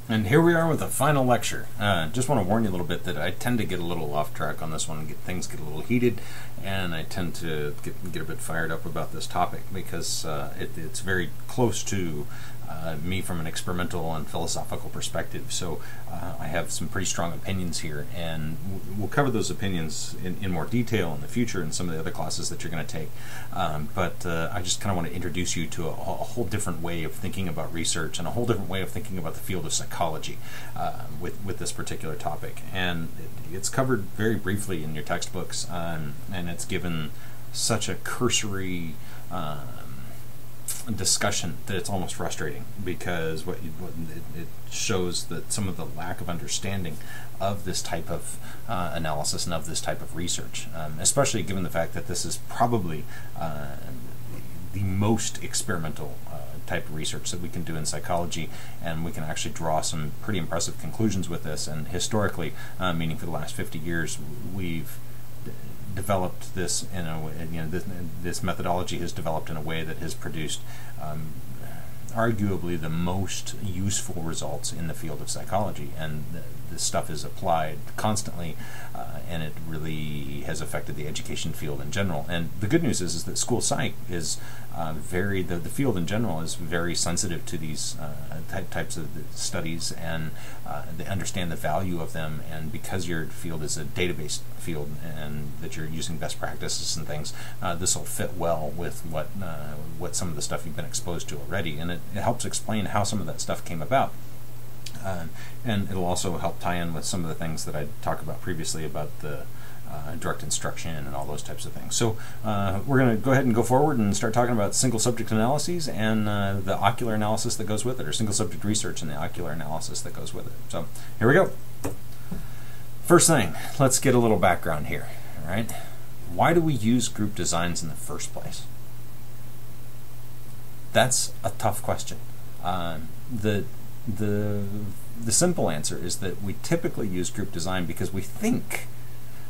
And here we are with the final lecture. Just want to warn you a little bit that I tend to get a little off track on this one. Things get a little heated, and I tend to get a bit fired up about this topic because it's very close to me from an experimental and philosophical perspective. So I have some pretty strong opinions here, and we'll cover those opinions in more detail in the future in some of the other classes that you're going to take. But I just kind of want to introduce you to a whole different way of thinking about research and a whole different way of thinking about the field of psychology with this particular topic. And it's covered very briefly in your textbooks, and it's given such a cursory discussion that it's almost frustrating, because it shows that some of the lack of understanding of this type of analysis and of this type of research, especially given the fact that this is probably the most experimental type of research that we can do in psychology, and we can actually draw some pretty impressive conclusions with this. And historically, meaning for the last 50 years, we've developed this in a way, this methodology has developed in a way that has produced arguably the most useful results in the field of psychology, and this stuff is applied constantly, and it really has affected the education field in general. And the good news is that school psych is the field in general is very sensitive to these types of studies, and they understand the value of them. And because your field is a database field and that you're using best practices and things, this will fit well with what some of the stuff you've been exposed to already, and it helps explain how some of that stuff came about. And it'll also help tie in with some of the things that I talked about previously about the direct instruction and all those types of things. So we're going to go ahead and go forward and start talking about single subject analyses and the ocular analysis that goes with it, or single subject research and the ocular analysis that goes with it. So here we go. First thing, let's get a little background here. All right, why do we use group designs in the first place? That's a tough question. The simple answer is that we typically use group design because we think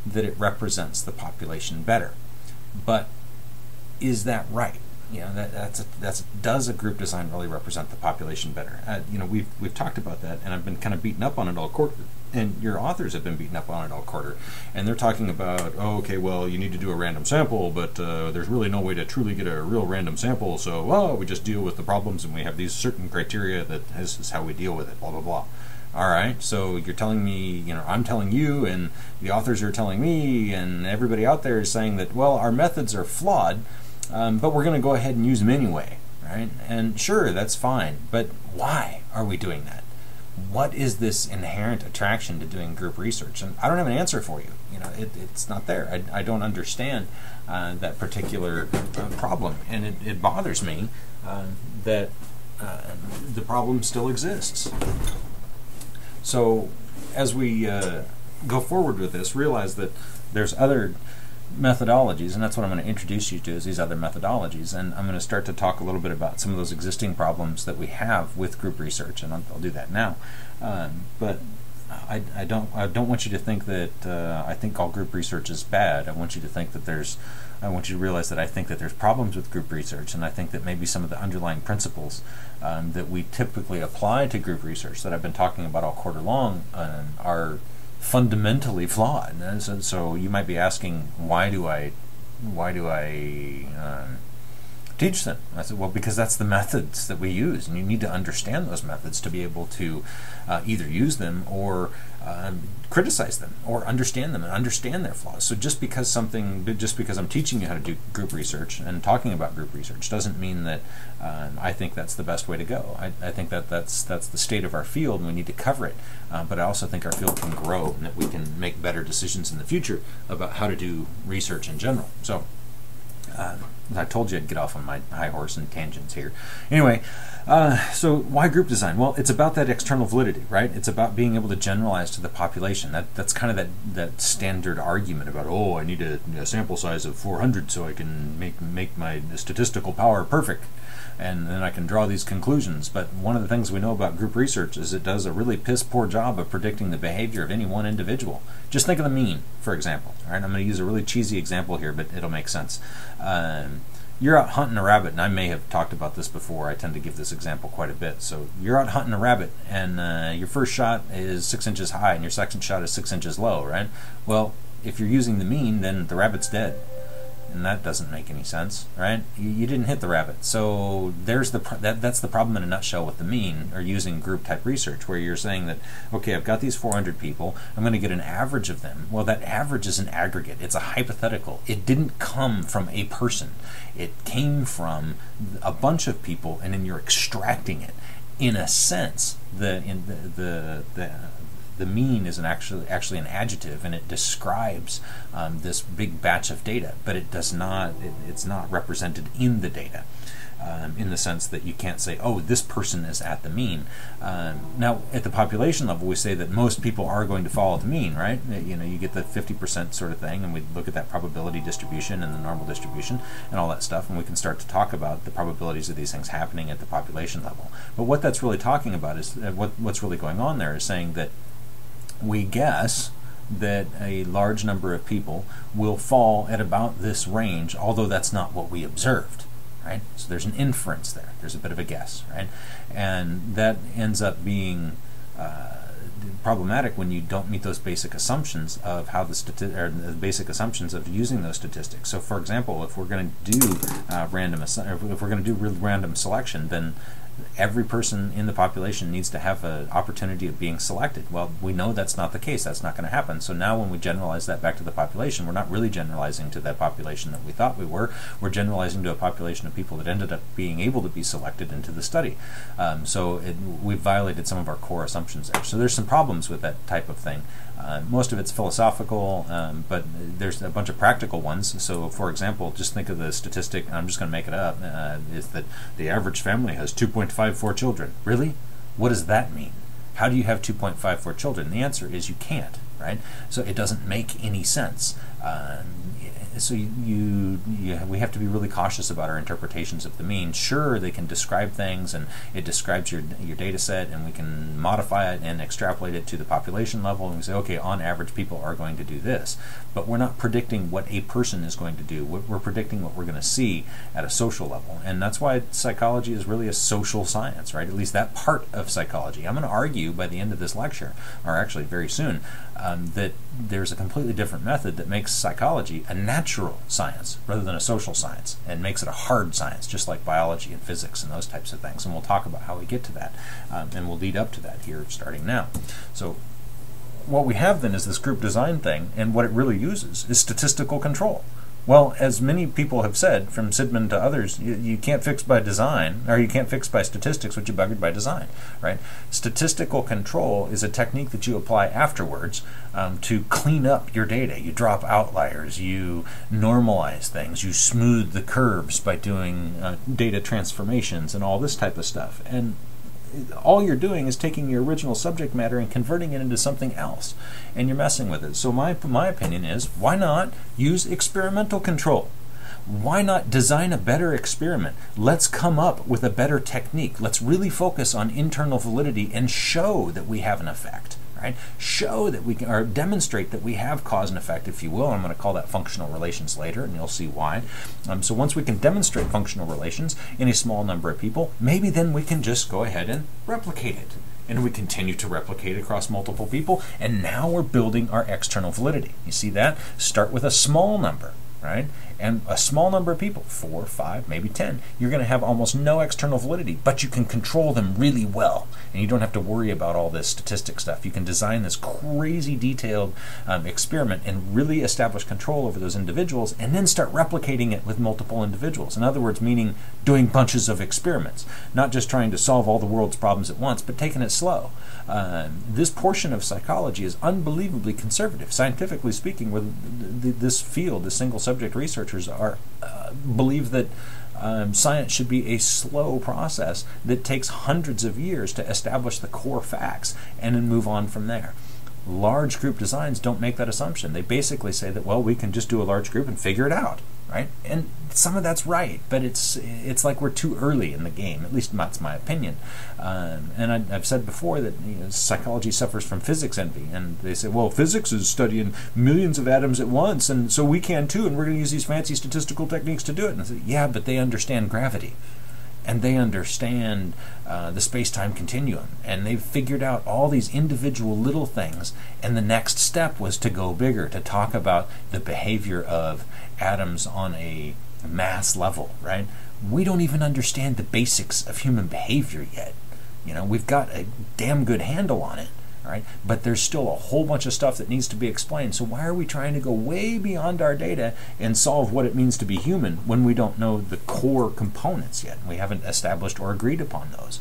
that it represents the population better. But is that right? Does a group design really represent the population better? We've talked about that, and I've been kind of beaten up on it all quarter, and your authors have been beaten up on it all quarter, and they're talking about, oh, okay, well, you need to do a random sample, but there's really no way to truly get a real random sample, so, well, we just deal with the problems, and we have these certain criteria that is how we deal with it, blah, blah, blah. All right, so you're telling me, I'm telling you, and the authors are telling me, and everybody out there is saying that, well, our methods are flawed, but we're going to go ahead and use them anyway, right? And sure, that's fine, but why are we doing that? What is this inherent attraction to doing group research? And I don't have an answer for you. It's not there. I don't understand that particular problem, and it bothers me that the problem still exists. So as we go forward with this, realize that there's other methodologies, and that's what I'm going to introduce you to, is these other methodologies. And I'm going to start to talk a little bit about some of those existing problems that we have with group research, and I'll do that now. But I don't want you to think that I think all group research is bad. I want you to realize that I think that there's problems with group research, and I think that maybe some of the underlying principles that we typically apply to group research that I've been talking about all quarter long are fundamentally flawed. So you might be asking, why do I teach them? I said, well, because that's the methods that we use, and you need to understand those methods to be able to either use them or criticize them or understand them and understand their flaws. So just because I'm teaching you how to do group research and talking about group research doesn't mean that I think that's the best way to go. I think that's the state of our field, and we need to cover it. But I also think our field can grow, and that we can make better decisions in the future about how to do research in general. So I told you I'd get off on my high horse and tangents here. Anyway, so why group design? Well, it's about that external validity, right? It's about being able to generalize to the population. That's kind of that standard argument about, oh, I need a sample size of 400 so I can make my statistical power perfect, and then I can draw these conclusions. But one of the things we know about group research is it does a really piss-poor job of predicting the behavior of any one individual. Just think of the mean, for example. All right, I'm going to use a really cheesy example here, but it'll make sense. you're out hunting a rabbit, and I may have talked about this before. I tend to give this example quite a bit. So you're out hunting a rabbit, and your first shot is 6 inches high, and your second shot is 6 inches low, right? Well, if you're using the mean, then the rabbit's dead, and that doesn't make any sense, right? You didn't hit the rabbit. So there's that's the problem in a nutshell with the mean, or using group type research, where you're saying that, okay, I've got these 400 people, I'm going to get an average of them. Well, that average is an aggregate. It's a hypothetical. It didn't come from a person. It came from a bunch of people, and then you're extracting it. In a sense, the mean is actually an adjective, and it describes this big batch of data, but it does not. It's not represented in the data, in the sense that you can't say, oh, this person is at the mean. Now, at the population level, we say that most people are going to follow the mean, right? You know, you get the 50% sort of thing, and we look at that probability distribution and the normal distribution and all that stuff, and we can start to talk about the probabilities of these things happening at the population level. But what that's really talking about is what's really going on there is saying that we guess that a large number of people will fall at about this range, although that's not what we observed, right? So there's an inference there. There's a bit of a guess, right? And that ends up being problematic when you don't meet those basic assumptions of how the basic assumptions of using those statistics. So, for example, if we're going to do random selection, then every person in the population needs to have an opportunity of being selected. Well, we know that's not the case. That's not going to happen. So now when we generalize that back to the population, we're not really generalizing to that population that we thought we were. We're generalizing to a population of people that ended up being able to be selected into the study. We've violated some of our core assumptions there. So there's some problems with that type of thing. Most of it's philosophical, but there's a bunch of practical ones. So, for example, just think of the statistic, and I'm just going to make it up, is that the average family has 2.54 children. Really? What does that mean? How do you have 2.54 children? The answer is you can't, right? So it doesn't make any sense. So we have to be really cautious about our interpretations of the mean. Sure, they can describe things, and it describes your data set, and we can modify it and extrapolate it to the population level, and we say, okay, on average, people are going to do this. But we're not predicting what a person is going to do. We're predicting what we're going to see at a social level, and that's why psychology is really a social science, right? At least that part of psychology. I'm going to argue by the end of this lecture, or actually very soon, that there's a completely different method that makes psychology a natural science rather than a social science, and makes it a hard science, just like biology and physics and those types of things. And we'll talk about how we get to that, and we'll lead up to that here starting now. So what we have then is this group design thing, and what it really uses is statistical control. Well, as many people have said, from Sidman to others, you can't fix by design, or you can't fix by statistics what you buggered by design, right? Statistical control is a technique that you apply afterwards to clean up your data. You drop outliers, you normalize things, you smooth the curves by doing data transformations and all this type of stuff. And all you're doing is taking your original subject matter and converting it into something else, and you're messing with it. So my opinion is, why not use experimental control? Why not design a better experiment? Let's come up with a better technique. Let's really focus on internal validity and show that we have an effect, right? Show that we can, or demonstrate that we have cause and effect, if you will. I'm going to call that functional relations later, and you'll see why. So once we can demonstrate functional relations in a small number of people, maybe then we can just go ahead and replicate it. And we continue to replicate across multiple people, and now we're building our external validity. You see that? Start with a small number, right? And a small number of people, 4, 5, maybe 10, you're going to have almost no external validity, but you can control them really well, and you don't have to worry about all this statistic stuff. You can design this crazy detailed experiment and really establish control over those individuals, and then start replicating it with multiple individuals. In other words, meaning doing bunches of experiments, not just trying to solve all the world's problems at once, but taking it slow. This portion of psychology is unbelievably conservative. Scientifically speaking, where this field, the single subject researchers are believe that science should be a slow process that takes hundreds of years to establish the core facts and then move on from there. Large group designs don't make that assumption. They basically say that, well, we can just do a large group and figure it out. right? And some of that's right, but it's like we're too early in the game. At least that's my opinion. And I've said before that psychology suffers from physics envy, and they say, well, physics is studying millions of atoms at once, and so we can too, and we're going to use these fancy statistical techniques to do it. And I say, yeah, but they understand gravity, and they understand the space-time continuum, and they've figured out all these individual little things, and the next step was to go bigger, to talk about the behavior of atoms on a mass level, right? We don't even understand the basics of human behavior yet. We've got a damn good handle on it, right? But there's still a whole bunch of stuff that needs to be explained. So why are we trying to go way beyond our data and solve what it means to be human when we don't know the core components yet? We haven't established or agreed upon those.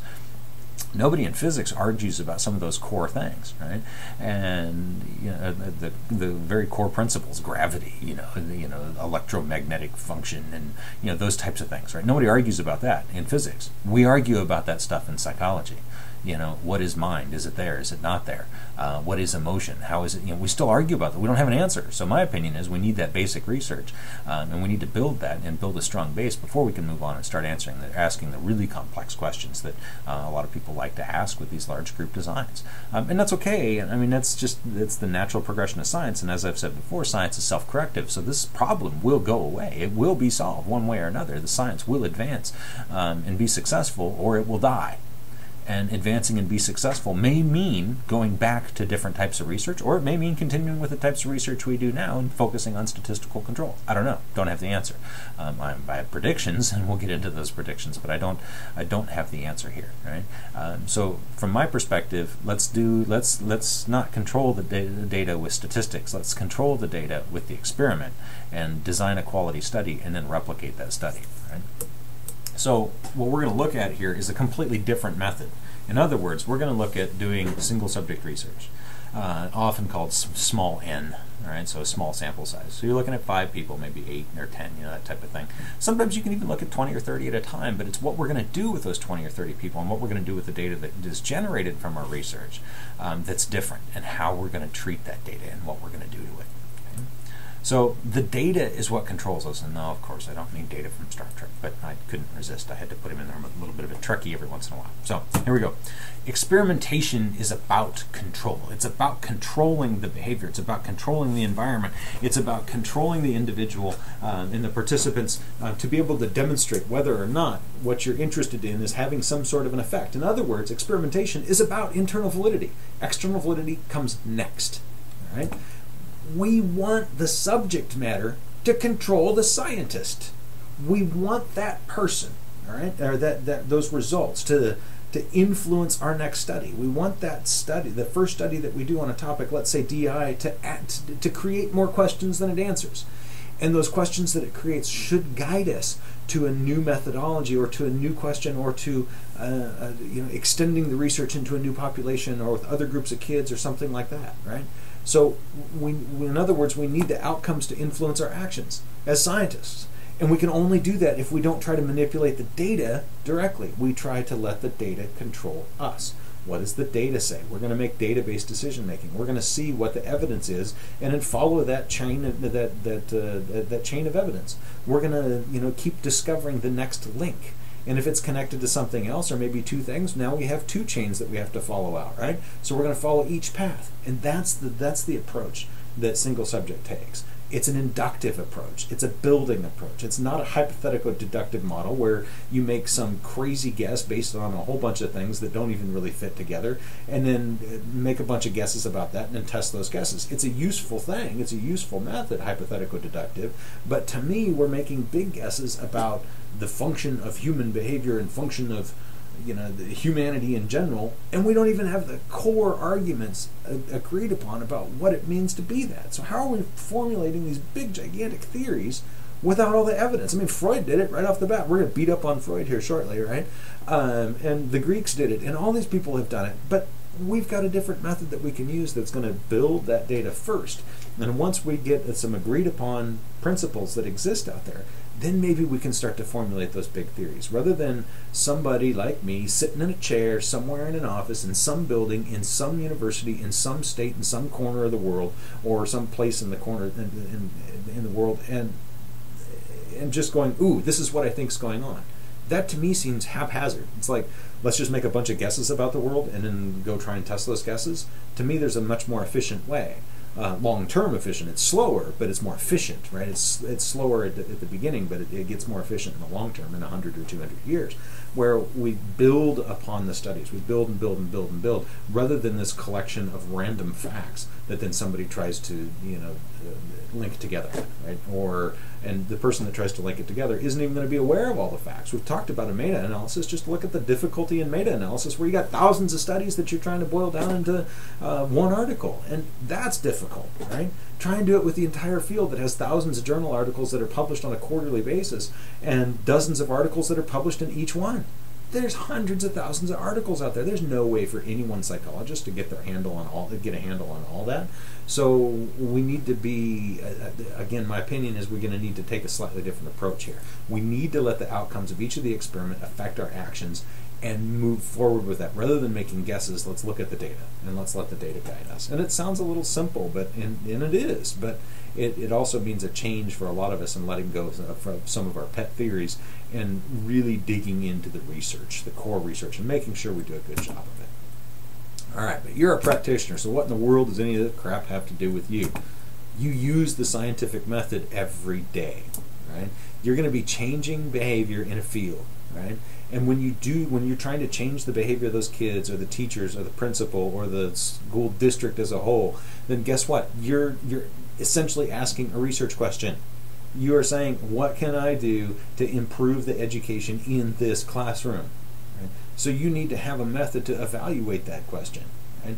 Nobody in physics argues about some of those core things, right? And the very core principles, gravity, electromagnetic function, and those types of things, right? Nobody argues about that in physics. We argue about that stuff in psychology. What is mind? Is it there? Is it not there? What is emotion? How is it? We still argue about that. We don't have an answer. So my opinion is we need that basic research, and we need to build that and build a strong base before we can move on and start asking the really complex questions that a lot of people like to ask with these large group designs. And that's okay. I mean, it's the natural progression of science. And as I've said before, science is self-corrective. So this problem will go away. It will be solved one way or another. The science will advance and be successful, or it will die. And advancing and be successful may mean going back to different types of research, or it may mean continuing with the types of research we do now and focusing on statistical control. I don't know. Don't have the answer. I have predictions, and we'll get into those predictions, but I don't have the answer here. Right? So from my perspective, let's not control the data with statistics. Let's control the data with the experiment and design a quality study and then replicate that study. Right? So what we're going to look at here is a completely different method. In other words, we're going to look at doing single subject research, often called small n, all right, so a small sample size. So you're looking at 5 people, maybe 8 or 10, that type of thing. Sometimes you can even look at 20 or 30 at a time, but it's what we're going to do with those 20 or 30 people and what we're going to do with the data that is generated from our research that's different, and how we're going to treat that data and what we're going to do to it. So the data is what controls us, and no, of course, I don't mean data from Star Trek, but I couldn't resist. I had to put him in there with a little bit of a Trekkie every once in a while. So here we go. Experimentation is about control. It's about controlling the behavior. It's about controlling the environment. It's about controlling the individual and the participants to be able to demonstrate whether or not what you're interested in is having some sort of an effect. In other words, experimentation is about internal validity. External validity comes next. All right? We want the subject matter to control the scientist. We want that person, all right, or those results to influence our next study. We want that study, the first study that we do on a topic, let's say DI, to create more questions than it answers. And those questions that it creates should guide us to a new methodology, or to a new question, or to extending the research into a new population, or with other groups of kids, or something like that, right? So, in other words, we need the outcomes to influence our actions as scientists. And we can only do that if we don't try to manipulate the data directly. We try to let the data control us. What does the data say? We're going to make data-based decision making. We're going to see what the evidence is, and then follow that chain of that chain of evidence. We're going to keep discovering the next link. And if it's connected to something else, or maybe 2 things, now we have 2 chains that we have to follow out, right? So we're going to follow each path, and that's the approach that single subject takes. It's an inductive approach. It's a building approach. It's not a hypothetical deductive model where you make some crazy guess based on a whole bunch of things that don't even really fit together, and then make a bunch of guesses about that and then test those guesses. It's a useful thing. It's a useful method, hypothetical deductive, but to me, we're making big guesses about the function of human behavior and function of the humanity in general, and we don't even have the core arguments agreed upon about what it means to be that. So how are we formulating these big, gigantic theories without all the evidence? I mean, Freud did it right off the bat. We're going to beat up on Freud here shortly, right? And the Greeks did it, and all these people have done it, but we've got a different method that we can use that's going to build that data first. And once we get some agreed upon principles that exist out there, then maybe we can start to formulate those big theories, rather than somebody like me sitting in a chair somewhere in an office in some building, in some university, in some state, in some corner of the world, or some place in the corner in the world, and and just going, ooh, this is what I think's going on. That to me seems haphazard. It's like, let's just make a bunch of guesses about the world and then go try and test those guesses. To me, there's a much more efficient way. Long-term efficient. It's slower, but it's more efficient, right? It's slower at the beginning, but it gets more efficient in the long term, in 100 or 200 years, where we build upon the studies. We build and build and build and build, rather than this collection of random facts that then somebody tries to, link together, right? And the person that tries to link it together isn't even going to be aware of all the facts. We've talked about a meta-analysis. Just look at the difficulty in meta-analysis, where you got thousands of studies that you're trying to boil down into one article, and that's difficult, right? Try and do it with the entire field that has thousands of journal articles that are published on a quarterly basis and dozens of articles that are published in each one. There's hundreds of thousands of articles out there. There's no way for any one psychologist to get a handle on all that. So we need to be, again, my opinion is we're going to need to take a slightly different approach here. We need to let the outcomes of each of the experiment affect our actions and move forward with that. Rather than making guesses, let's look at the data and let's let the data guide us. And it sounds a little simple, and it is, but it also means a change for a lot of us in letting go of some of our pet theories and really digging into the research, the core research, and making sure we do a good job of it. All right, but you're a practitioner, so what in the world does any of that crap have to do with you? You use the scientific method every day, right? You're going to be changing behavior in a field, right? And when you're trying to change the behavior of those kids or the teachers or the principal or the school district as a whole, then guess what? You're essentially asking a research question. You are saying, what can I do to improve the education in this classroom? Right? So you need to have a method to evaluate that question. Right?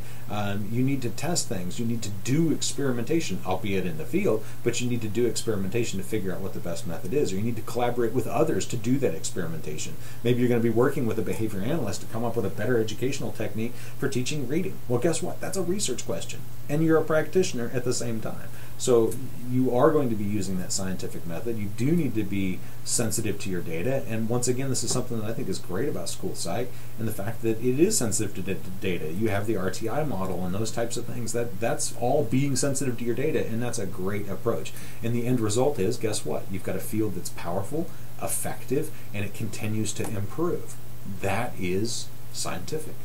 You need to test things. You need to do experimentation, albeit in the field, but you need to do experimentation to figure out what the best method is, or you need to collaborate with others to do that experimentation. Maybe you're going to be working with a behavior analyst to come up with a better educational technique for teaching reading. Well, guess what? That's a research question, and you're a practitioner at the same time. So you are going to be using that scientific method. You do need to be sensitive to your data, and once again, this is something that I think is great about school psych, and the fact that it is sensitive to data. You have the RTI model and those types of things. That's all being sensitive to your data, and that's a great approach. And the end result is, guess what? You've got a field that's powerful, effective, and it continues to improve. That is scientific.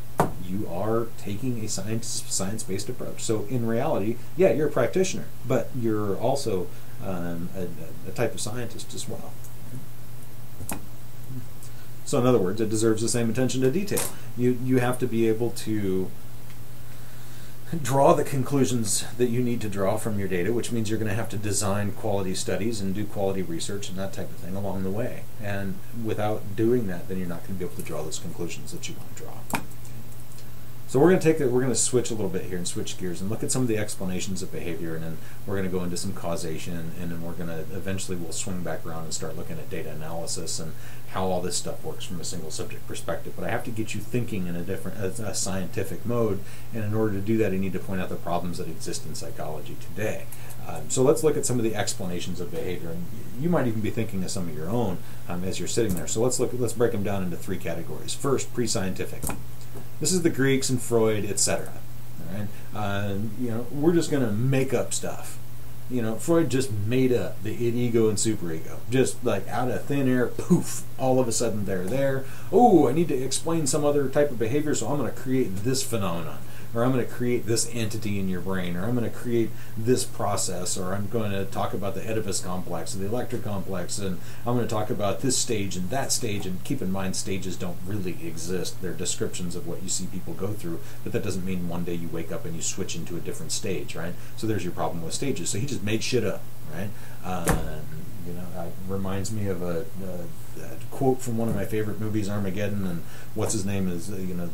You are taking a science-based approach. So in reality, yeah, you're a practitioner, but you're also a type of scientist as well. So in other words, it deserves the same attention to detail. You have to be able to draw the conclusions that you need to draw from your data, which means you're going to have to design quality studies and do quality research and that type of thing along the way. And without doing that, then you're not going to be able to draw those conclusions that you want to draw. So we're going to switch a little bit here and switch gears and look at some of the explanations of behavior, and then we're going to go into some causation, and then we'll swing back around and start looking at data analysis and how all this stuff works from a single subject perspective. But I have to get you thinking in a scientific mode, and in order to do that, I need to point out the problems that exist in psychology today. So let's look at some of the explanations of behavior, and you might even be thinking of some of your own as you're sitting there. So let's break them down into three categories. First, pre-scientific. This is the Greeks and Freud, etc. Right? We're just going to make up stuff. Freud just made up the id-ego and superego. Just like out of thin air, poof, all of a sudden they're there. Oh, I need to explain some other type of behavior, so I'm going to create this phenomenon. Or I'm going to create this entity in your brain, or I'm going to create this process, or I'm going to talk about the Oedipus complex, or the Electra complex, and I'm going to talk about this stage and that stage. And keep in mind, stages don't really exist. They're descriptions of what you see people go through, but that doesn't mean one day you wake up and you switch into a different stage, right? So there's your problem with stages. So he just made shit up, right? It reminds me of a quote from one of my favorite movies, Armageddon, and what's his name is, the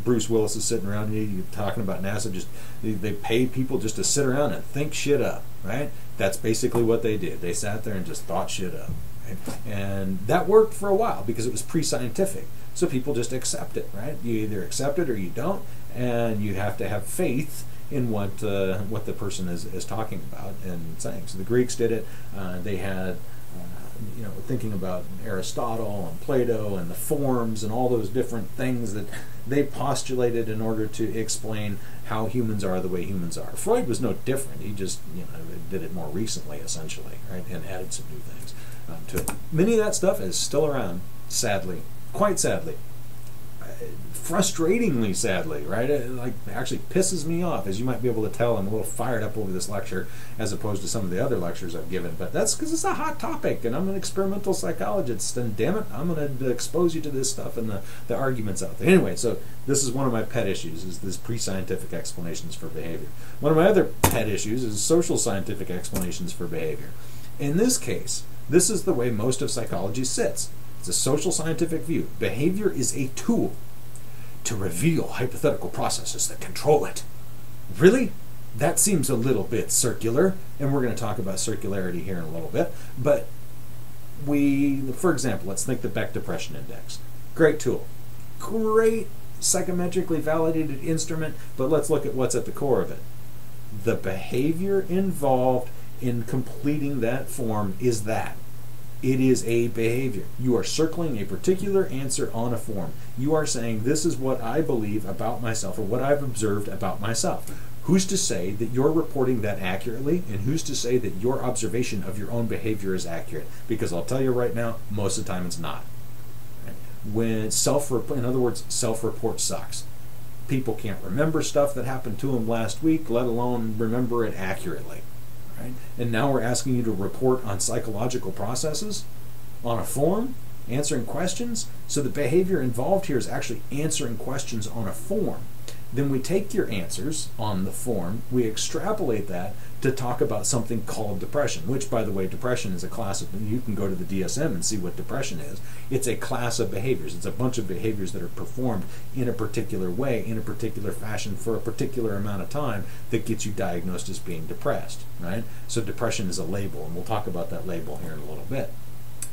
Bruce Willis is sitting around you talking about NASA. Just they pay people just to sit around and think shit up, right? That's basically what they did. They sat there and just thought shit up, right? And that worked for a while because it was pre-scientific. So people just accept it, right? You either accept it or you don't, and you have to have faith in what the person is talking about and saying. So the Greeks did it. They had thinking about Aristotle and Plato and the forms and all those different things that they postulated in order to explain how humans are the way humans are. Freud was no different. He just did it more recently, essentially, right, and added some new things to it. Many of that stuff is still around, sadly, quite sadly. Frustratingly sadly, right? It actually pisses me off. As you might be able to tell, I'm a little fired up over this lecture as opposed to some of the other lectures I've given, but that's because it's a hot topic and I'm an experimental psychologist, and damn it, I'm going to expose you to this stuff and the arguments out there. Anyway, so this is one of my pet issues, is this pre-scientific explanations for behavior. One of my other pet issues is social scientific explanations for behavior. In this case, this is the way most of psychology sits. It's a social scientific view. Behavior is a tool to reveal hypothetical processes that control it. Really? That seems a little bit circular, and we're going to talk about circularity here in a little bit, but for example, let's think the Beck Depression Index. Great tool. Great psychometrically validated instrument, but let's look at what's at the core of it. The behavior involved in completing that form is that. It is a behavior. You are circling a particular answer on a form. You are saying, this is what I believe about myself, or what I've observed about myself. Who's to say that you're reporting that accurately, and who's to say that your observation of your own behavior is accurate? Because I'll tell you right now, most of the time it's not. When in other words, self-report sucks. People can't remember stuff that happened to them last week, let alone remember it accurately. Right? And now we're asking you to report on psychological processes on a form, answering questions. So the behavior involved here is actually answering questions on a form. Then we take your answers on the form, we extrapolate that to talk about something called depression, which, by the way, depression is a class of, you can go to the DSM and see what depression is. It's a class of behaviors. It's a bunch of behaviors that are performed in a particular way, in a particular fashion, for a particular amount of time that gets you diagnosed as being depressed, right? So depression is a label, and we'll talk about that label here in a little bit.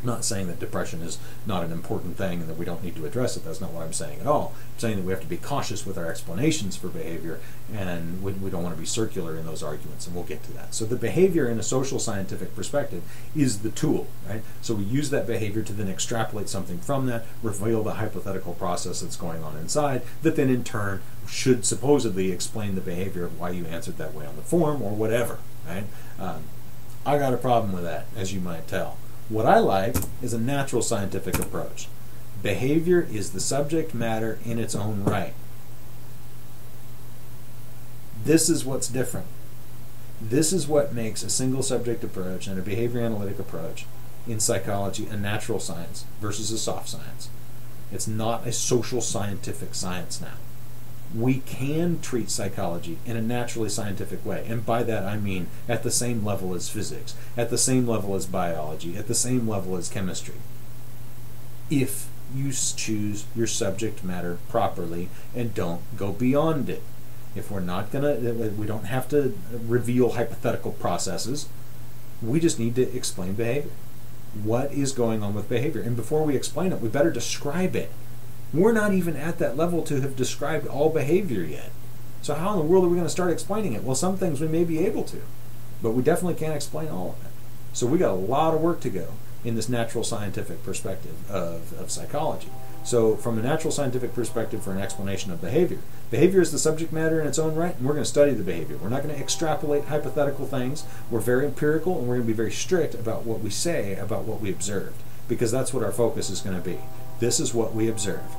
I'm not saying that depression is not an important thing and that we don't need to address it. That's not what I'm saying at all. I'm saying that we have to be cautious with our explanations for behavior, and we don't want to be circular in those arguments, and we'll get to that. So the behavior in a social scientific perspective is the tool, right? So we use that behavior to then extrapolate something from that, reveal the hypothetical process that's going on inside, that then in turn should supposedly explain the behavior of why you answered that way on the form or whatever, right? I got a problem with that, as you might tell. What I like is a natural scientific approach. Behavior is the subject matter in its own right. This is what's different. This is what makes a single subject approach and a behavior analytic approach in psychology a natural science versus a soft science. It's not a social scientific science now. We can treat psychology in a naturally scientific way, and by that I mean at the same level as physics, at the same level as biology, at the same level as chemistry, if you choose your subject matter properly and don't go beyond it. If we're not we don't have to reveal hypothetical processes, we just need to explain behavior. What is going on with behavior? And before we explain it, we better describe it. We're not even at that level to have described all behavior yet. So how in the world are we going to start explaining it? Well, some things we may be able to, but we definitely can't explain all of it. So we got a lot of work to go in this natural scientific perspective of psychology. So from a natural scientific perspective for an explanation of behavior, behavior is the subject matter in its own right, and we're going to study the behavior. We're not going to extrapolate hypothetical things. We're very empirical, and we're going to be very strict about what we say about what we observed, because that's what our focus is going to be. This is what we observed.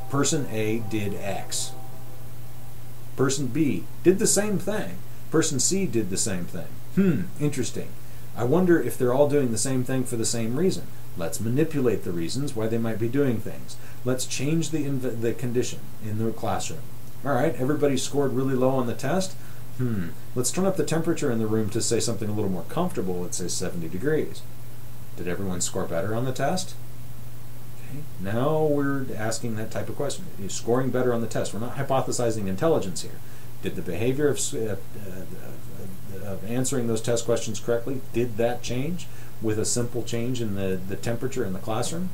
Person A did X. Person B did the same thing. Person C did the same thing. Interesting. I wonder if they're all doing the same thing for the same reason. Let's manipulate the reasons why they might be doing things. Let's change the condition in the classroom. All right, everybody scored really low on the test. Let's turn up the temperature in the room to say something a little more comfortable. Let's say 70 degrees. Did everyone score better on the test? Now we're asking that type of question. You're scoring better on the test. We're not hypothesizing intelligence here. Did the behavior of answering those test questions correctly, did that change with a simple change in the temperature in the classroom?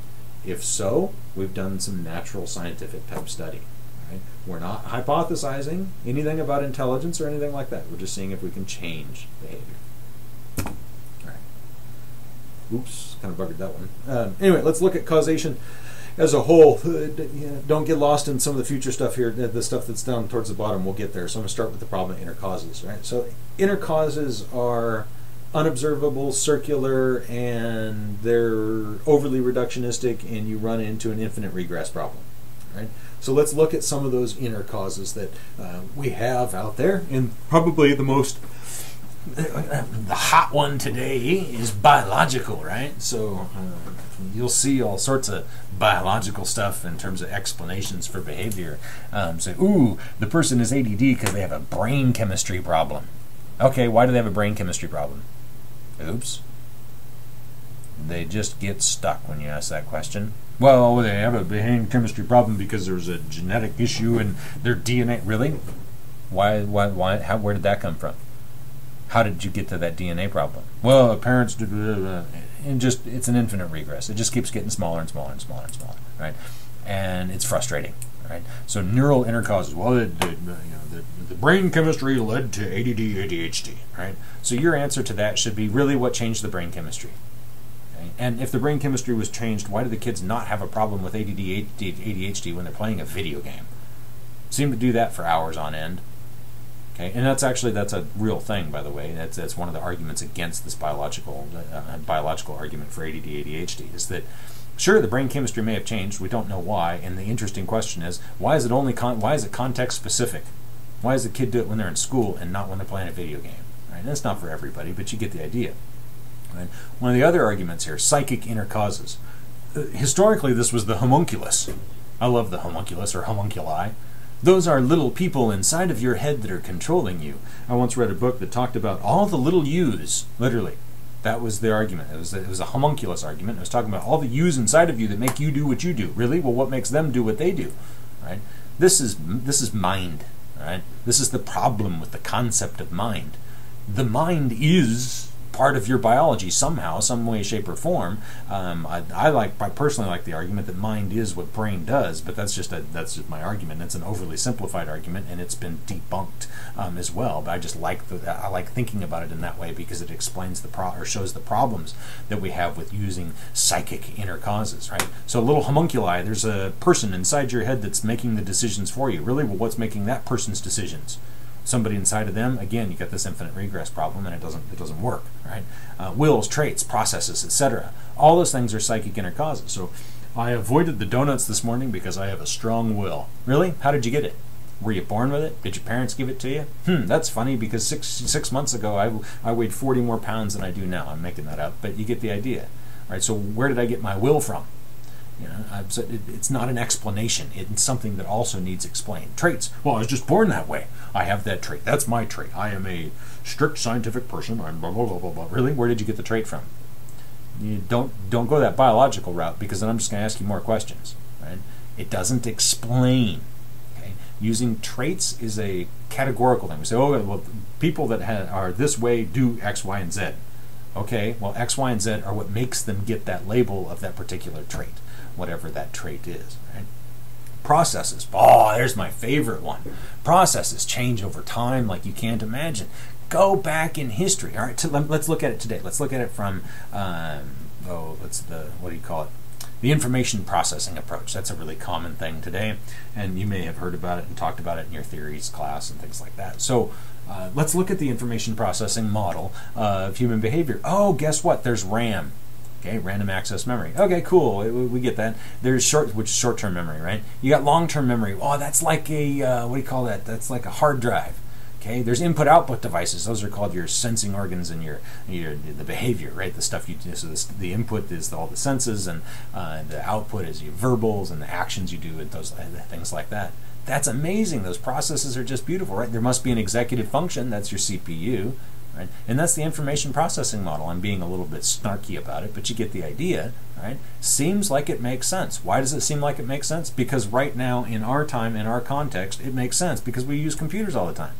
If so, we've done some natural scientific type study. Right? We're not hypothesizing anything about intelligence or anything like that. We're just seeing if we can change behavior. Oops, kind of buggered that one. Anyway, let's look at causation as a whole, don't get lost in some of the future stuff here, the stuff that's down towards the bottom. We'll get there. So I'm going to start with the problem of inner causes. Right? So inner causes are unobservable, circular, and they're overly reductionistic, and you run into an infinite regress problem. Right? So let's look at some of those inner causes that we have out there, and probably the hot one today is biological, right? So you'll see all sorts of biological stuff in terms of explanations for behavior. Say, ooh, the person is ADD because they have a brain chemistry problem. Okay, why do they have a brain chemistry problem? Oops. They just get stuck when you ask that question. Well, they have a brain chemistry problem because there's a genetic issue in their DNA. Really? Why, where did that come from? How did you get to that DNA problem? Well, parents did, and just, it's an infinite regress. It just keeps getting smaller and smaller and smaller and smaller, right? And it's frustrating, right? So neural inner causes. Well, the brain chemistry led to ADD, ADHD, right? So your answer to that should be really what changed the brain chemistry. Okay? And if the brain chemistry was changed, why do the kids not have a problem with ADD, ADHD when they're playing a video game? Seem to do that for hours on end. Okay, and that's a real thing, by the way. That's one of the arguments against this biological argument for ADD, ADHD, is that sure, the brain chemistry may have changed. We don't know why, and the interesting question is, why is it context specific? Why does the kid do it when they're in school and not when they're playing a video game? Right? And that's not for everybody, but you get the idea. Right? One of the other arguments here, psychic inner causes. Historically, this was the homunculus. I love the homunculus or homunculi. Those are little people inside of your head that are controlling you. I once read a book that talked about all the little yous, literally. That was the argument. It was a homunculus argument. It was talking about all the yous inside of you that make you do what you do. Really? Well, what makes them do what they do? Right? This is mind. Right? This is the problem with the concept of mind. The mind is part of your biology somehow, some way, shape, or form. I personally like the argument that mind is what brain does, but that's just my argument. It's an overly simplified argument, and it's been debunked as well. But I just like I like thinking about it in that way because it explains or shows the problems that we have with using psychic inner causes. Right? So a little homunculi. There's a person inside your head that's making the decisions for you. Really, well, what's making that person's decisions? Somebody inside of them, again, you get this infinite regress problem, and it doesn't work, right? Wills, traits, processes, etc. All those things are psychic inner causes. So I avoided the donuts this morning because I have a strong will. Really? How did you get it? Were you born with it? Did your parents give it to you? That's funny because six months ago I weighed 40 more pounds than I do now. I'm making that up, but you get the idea, right? So where did I get my will from? You know, it's not an explanation. It's something that also needs explained. Traits. Well, I was just born that way. I have that trait. That's my trait. I am a strict scientific person. I'm blah, blah, blah, blah, blah. Really? Where did you get the trait from? You don't go that biological route because then I'm just going to ask you more questions. Right? It doesn't explain. Okay? Using traits is a categorical thing. We say, oh, well, people that are this way do X, Y, and Z. Okay, well, X, Y, and Z are what makes them get that label of that particular trait, whatever that trait is. Right? Processes. Oh, there's my favorite one. Processes change over time like you can't imagine. Go back in history. All right, let's look at it today. Let's look at it from, what do you call it? The information processing approach. That's a really common thing today, and you may have heard about it and talked about it in your theories class and things like that. So let's look at the information processing model of human behavior. Oh, guess what? There's RAM. Okay, random access memory. Okay, cool. We get that. There's short-term memory, right? You got long-term memory. Oh, that's like a what do you call that? That's like a hard drive. Okay, there's input-output devices. Those are called your sensing organs and the behavior, right? The stuff you do. So the input is all the senses, and the output is your verbals and the actions you do, and those things like that. That's amazing. Those processes are just beautiful, right? There must be an executive function. That's your CPU. Right? And that's the information processing model. I'm being a little bit snarky about it, but you get the idea, right? Seems like it makes sense. Why does it seem like it makes sense? Because right now, in our time, in our context, it makes sense because we use computers all the time.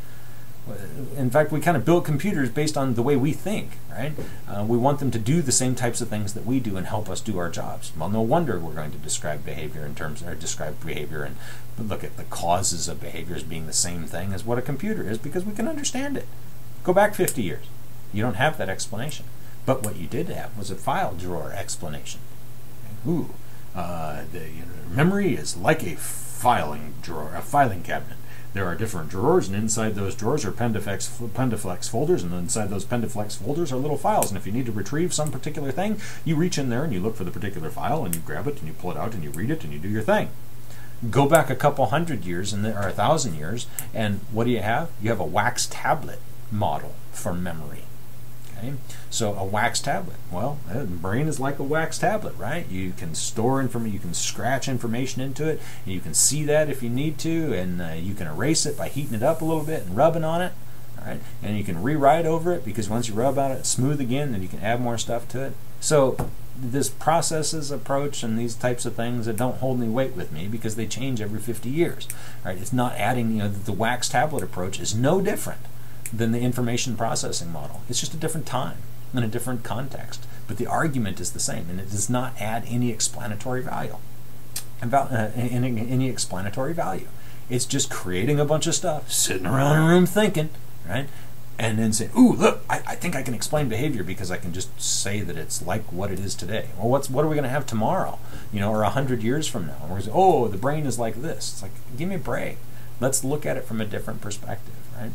In fact, we kind of build computers based on the way we think, right? We want them to do the same types of things that we do and help us do our jobs. Well, no wonder we're going to describe behavior and look at the causes of behavior as being the same thing as what a computer is because we can understand it. Go back 50 years. You don't have that explanation. But what you did have was a file drawer explanation. Ooh, Memory is like a filing drawer, a filing cabinet. There are different drawers, and inside those drawers are pendaflex folders, and inside those pendaflex folders are little files. And if you need to retrieve some particular thing, you reach in there and you look for the particular file, and you grab it, and you pull it out, and you read it, and you do your thing. Go back a couple hundred years, or 1,000 years, and what do you have? You have a wax tablet model for memory. Okay? So a wax tablet, well, the brain is like a wax tablet, right? You can store information, you can scratch information into it, and you can see that if you need to, and you can erase it by heating it up a little bit and rubbing on it, all right? And you can rewrite over it, because once you rub on it, it's smooth again, and you can add more stuff to it. So this processes approach and these types of things that don't hold any weight with me, because they change every 50 years. Right? It's not adding, the wax tablet approach is no different than the information processing model. It's just a different time and a different context. But the argument is the same, and it does not add any explanatory value. Any explanatory value. It's just creating a bunch of stuff, sitting around a room thinking, right? And then say, ooh, look, I think I can explain behavior because I can just say that it's like what it is today. Well, what are we going to have tomorrow? Or 100 years from now? And we're going to say, oh, the brain is like this. It's like, give me a break. Let's look at it from a different perspective, right?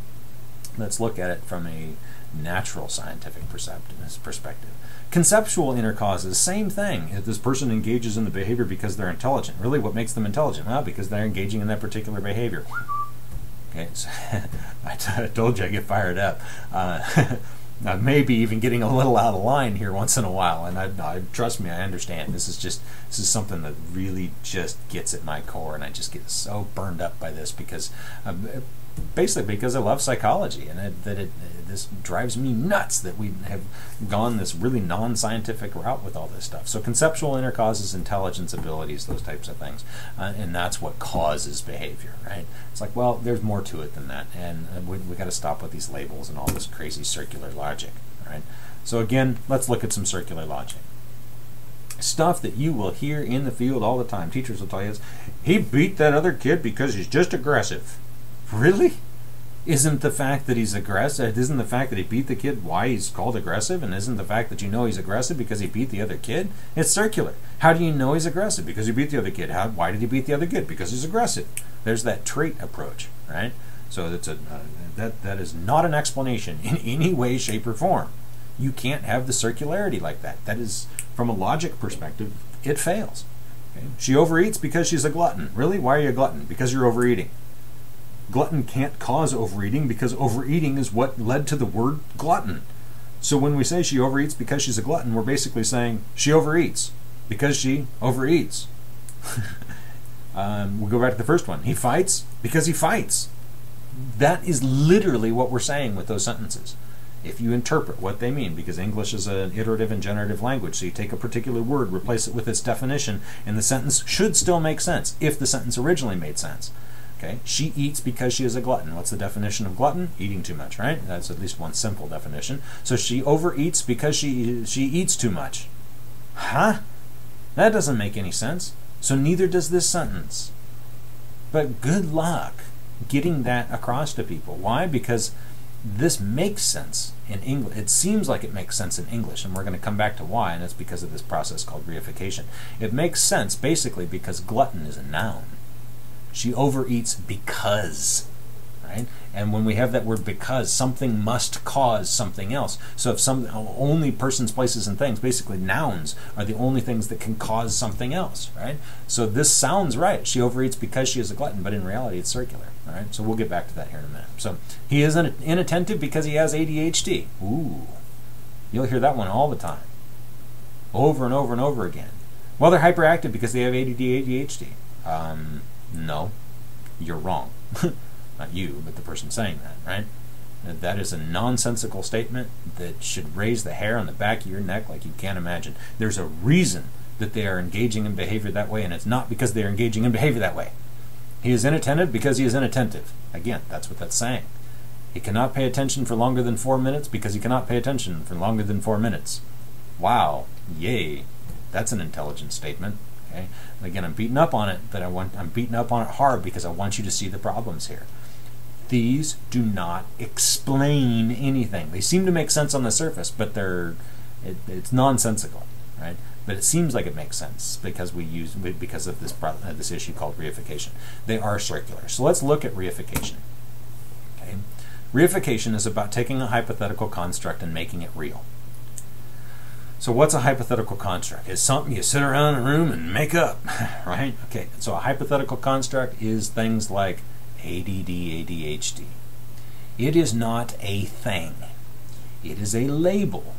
Let's look at it from a natural scientific perspective. Conceptual inner causes, same thing. If this person engages in the behavior because they're intelligent. Really, what makes them intelligent? Well, because they're engaging in that particular behavior. Okay, so I told you I get fired up. Maybe even getting a little out of line here once in a while, and I trust me, I understand. This is something that really just gets at my core, and I just get so burned up by this because basically because I love psychology, and this drives me nuts that we have gone this really non-scientific route with all this stuff. So conceptual inner causes, intelligence, abilities, those types of things, and that's what causes behavior, right? It's like, well, there's more to it than that, and we got to stop with these labels and all this crazy circular logic, right? So again, let's look at some circular logic. Stuff that you will hear in the field all the time. Teachers will tell you, he beat that other kid because he's just aggressive. Really? Isn't the fact that he's aggressive, isn't the fact that he beat the kid why he's called aggressive? And isn't the fact that you know he's aggressive because he beat the other kid? It's circular. How do you know he's aggressive? Because he beat the other kid. Why did he beat the other kid? Because he's aggressive. There's that trait approach, right? So that's that is not an explanation in any way, shape, or form. You can't have the circularity like that. That is, from a logic perspective, it fails. Okay? She overeats because she's a glutton. Really? Why are you a glutton? Because you're overeating. Glutton can't cause overeating because overeating is what led to the word glutton. So when we say she overeats because she's a glutton, we're basically saying she overeats because she overeats. We'll go back to the first one. He fights because he fights. That is literally what we're saying with those sentences. If you interpret what they mean, because English is an iterative and generative language, so you take a particular word, replace it with its definition, and the sentence should still make sense if the sentence originally made sense. Okay, she eats because she is a glutton. What's the definition of glutton? Eating too much, right? That's at least one simple definition. So she overeats because she eats too much. Huh? That doesn't make any sense. So neither does this sentence. But good luck getting that across to people. Why? Because this makes sense in English. It seems like it makes sense in English, and we're going to come back to why, and it's because of this process called reification. It makes sense basically because glutton is a noun. She overeats because, right? And when we have that word because, something must cause something else. So if only persons, places, and things, basically nouns, are the only things that can cause something else, right? So this sounds right. She overeats because she is a glutton, but in reality it's circular, all right? So we'll get back to that here in a minute. So he is inattentive because he has ADHD. Ooh, you'll hear that one all the time, over and over and over again. Well, they're hyperactive because they have ADHD. No, you're wrong. Not you, but the person saying that, right? That is a nonsensical statement that should raise the hair on the back of your neck like you can't imagine. There's a reason that they are engaging in behavior that way, and it's not because they're engaging in behavior that way. He is inattentive because he is inattentive. Again, that's what that's saying. He cannot pay attention for longer than 4 minutes because he cannot pay attention for longer than 4 minutes. Wow, yay, that's an intelligent statement. Okay? And again, I'm beating up on it, but I'm beating up on it hard because I want you to see the problems here. These do not explain anything. They seem to make sense on the surface, but it's nonsensical, right? but it seems like it makes sense because because of this issue called reification. They are circular. So let's look at reification. Okay, reification is about taking a hypothetical construct and making it real. So what's a hypothetical construct? It's something you sit around in a room and make up, right? Okay, so a hypothetical construct is things like ADD, ADHD. It is not a thing. It is a label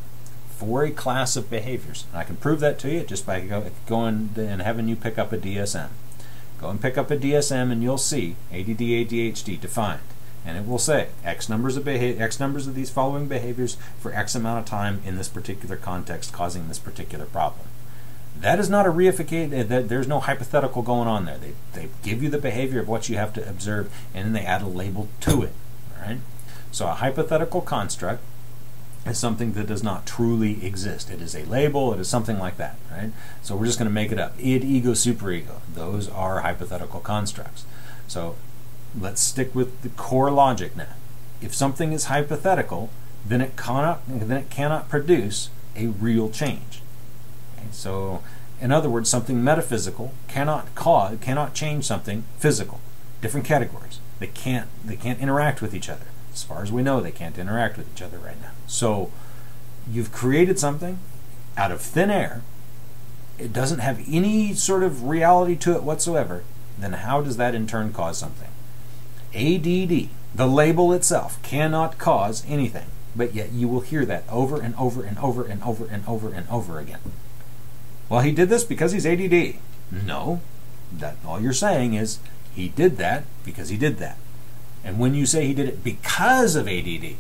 for a class of behaviors. And I can prove that to you just by going and having you pick up a DSM. Go and pick up a DSM and you'll see ADD, ADHD defined. And it will say X numbers of these following behaviors for X amount of time in this particular context causing this particular problem. That is not a reification. There's no hypothetical going on there. They give you the behavior of what you have to observe, and then they add a label to it. All right? So a hypothetical construct is something that does not truly exist. It is a label. It is something like that. Right? So we're just going to make it up. Id, ego, superego. Those are hypothetical constructs. So let's stick with the core logic now. If something is hypothetical, then it cannot produce a real change. Okay? So, in other words, something metaphysical cannot change something physical. Different categories. They can't interact with each other. As far as we know, they can't interact with each other right now. So, you've created something out of thin air. It doesn't have any sort of reality to it whatsoever. Then how does that in turn cause something? ADD, the label itself, cannot cause anything, but yet you will hear that over and over and over and over and over and over again. Well, he did this because he's ADD. No, that all you're saying is he did that because he did that. And when you say he did it because of ADD,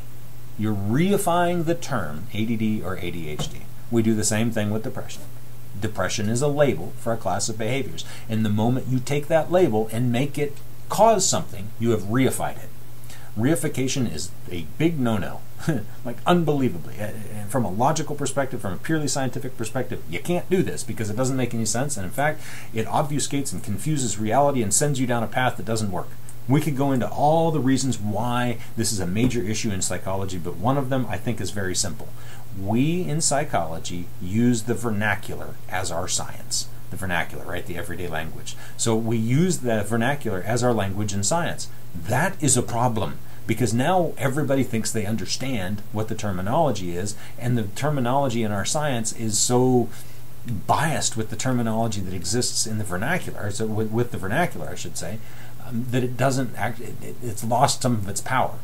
you're reifying the term ADD or ADHD. We do the same thing with depression. Depression is a label for a class of behaviors. And the moment you take that label and make it cause something, you have reified it. Reification is a big no-no, like unbelievably. From a logical perspective, from a purely scientific perspective, you can't do this because it doesn't make any sense, and in fact, it obfuscates and confuses reality and sends you down a path that doesn't work. We could go into all the reasons why this is a major issue in psychology, but one of them I think is very simple. We in psychology use the vernacular as our science. The vernacular, right? The everyday language. So we use the vernacular as our language in science. That is a problem because now everybody thinks they understand what the terminology is, and the terminology in our science is so biased with the terminology that exists in the vernacular, so with the vernacular, I should say, that it doesn't act. It's lost some of its power.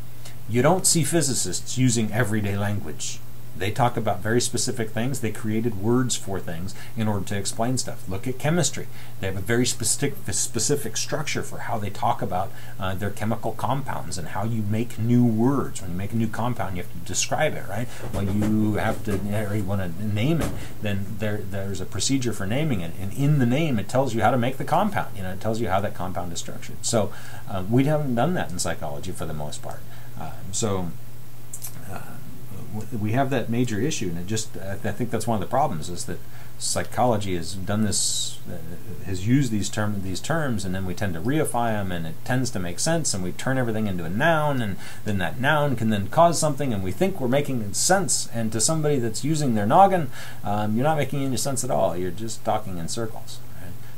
You don't see physicists using everyday language. They talk about very specific things. They created words for things in order to explain stuff. Look at chemistry. They have a very specific structure for how they talk about their chemical compounds and how you make new words. When you make a new compound, you have to describe it, right? Well, you have to, or you want to name it, then there's a procedure for naming it. And in the name, it tells you how to make the compound. You know, it tells you how that compound is structured. So we haven't done that in psychology for the most part. We have that major issue, and I think that's one of the problems is that psychology has done this, has used these terms, and then we tend to reify them, and it tends to make sense, and we turn everything into a noun, and then that noun can then cause something, and we think we're making sense, and to somebody that's using their noggin, you're not making any sense at all. You're just talking in circles.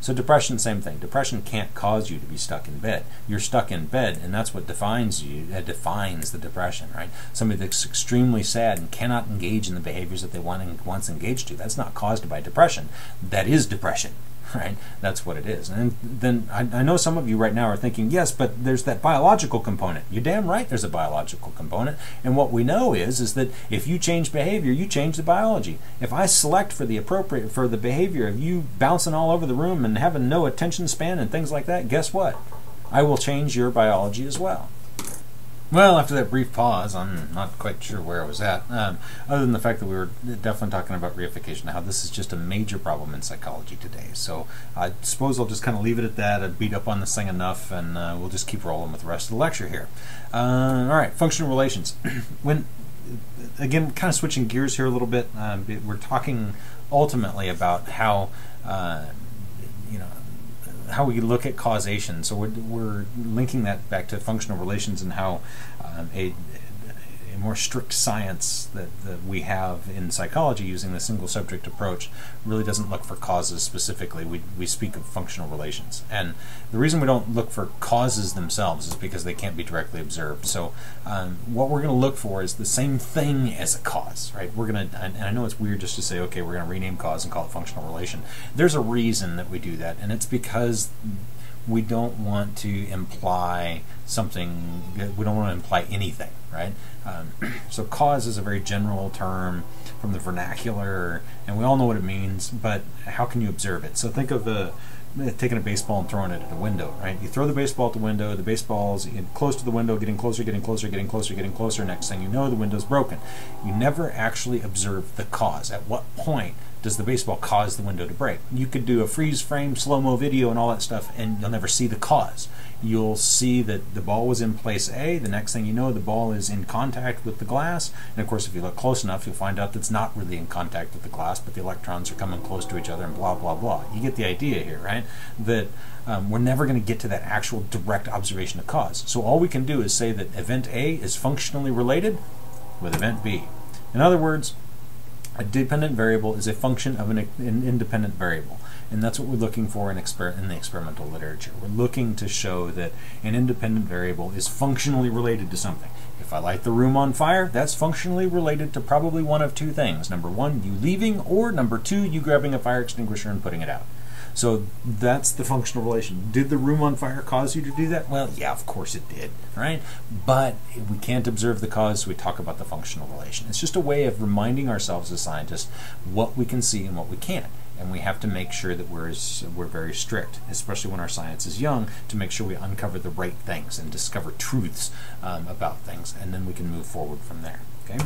So depression, same thing. Depression can't cause you to be stuck in bed. You're stuck in bed, and that's what defines you. That defines the depression, right? Somebody that's extremely sad and cannot engage in the behaviors that they once engaged to. That's not caused by depression. That is depression, right? That's what it is. And then I know some of you right now are thinking, yes, but there's that biological component. You're damn right there's a biological component. And what we know is that if you change behavior, you change the biology. If I select for the behavior of you bouncing all over the room and having no attention span and things like that, guess what? I will change your biology as well. Well, after that brief pause, I'm not quite sure where I was at, other than the fact that we were definitely talking about reification, how this is just a major problem in psychology today. So I suppose I'll just kind of leave it at that. I've beat up on this thing enough, and we'll just keep rolling with the rest of the lecture here. All right, functional relations. Again, kind of switching gears here a little bit, we're talking ultimately about how how we look at causation. So we're linking that back to functional relations and how more strict science that we have in psychology using the single subject approach really doesn't look for causes specifically. We speak of functional relations. And the reason we don't look for causes themselves is because they can't be directly observed. So what we're going to look for is the same thing as a cause, right? We're going to, and I know it's weird just to say, okay, we're going to rename cause and call it functional relation. There's a reason that we do that, and it's because we don't want to imply something, we don't want to imply anything, right? So cause is a very general term from the vernacular, and we all know what it means, but how can you observe it? So think of taking a baseball and throwing it at a window, right? You throw the baseball at the window, the baseball's close to the window, getting closer, getting closer, getting closer, getting closer. Next thing you know, the window's broken. You never actually observe the cause. At what point does the baseball cause the window to break? You could do a freeze frame, slow-mo video and all that stuff, and you'll never see the cause. You'll see that the ball was in place A, the next thing you know, the ball is in contact with the glass, and of course if you look close enough, you'll find out that it's not really in contact with the glass, but the electrons are coming close to each other and blah, blah, blah. You get the idea here, right? That we're never going to get to that actual direct observation of cause. So all we can do is say that event A is functionally related with event B. In other words, a dependent variable is a function of an independent variable, and that's what we're looking for in the experimental literature. We're looking to show that an independent variable is functionally related to something. If I light the room on fire, that's functionally related to probably one of two things. Number one, you leaving, or number two, you grabbing a fire extinguisher and putting it out. So that's the functional relation. Did the room on fire cause you to do that? Well, yeah, of course it did, right? But we can't observe the cause, so we talk about the functional relation. It's just a way of reminding ourselves as scientists what we can see and what we can't. And we have to make sure that we're very strict, especially when our science is young, to make sure we uncover the right things and discover truths about things, and then we can move forward from there, okay?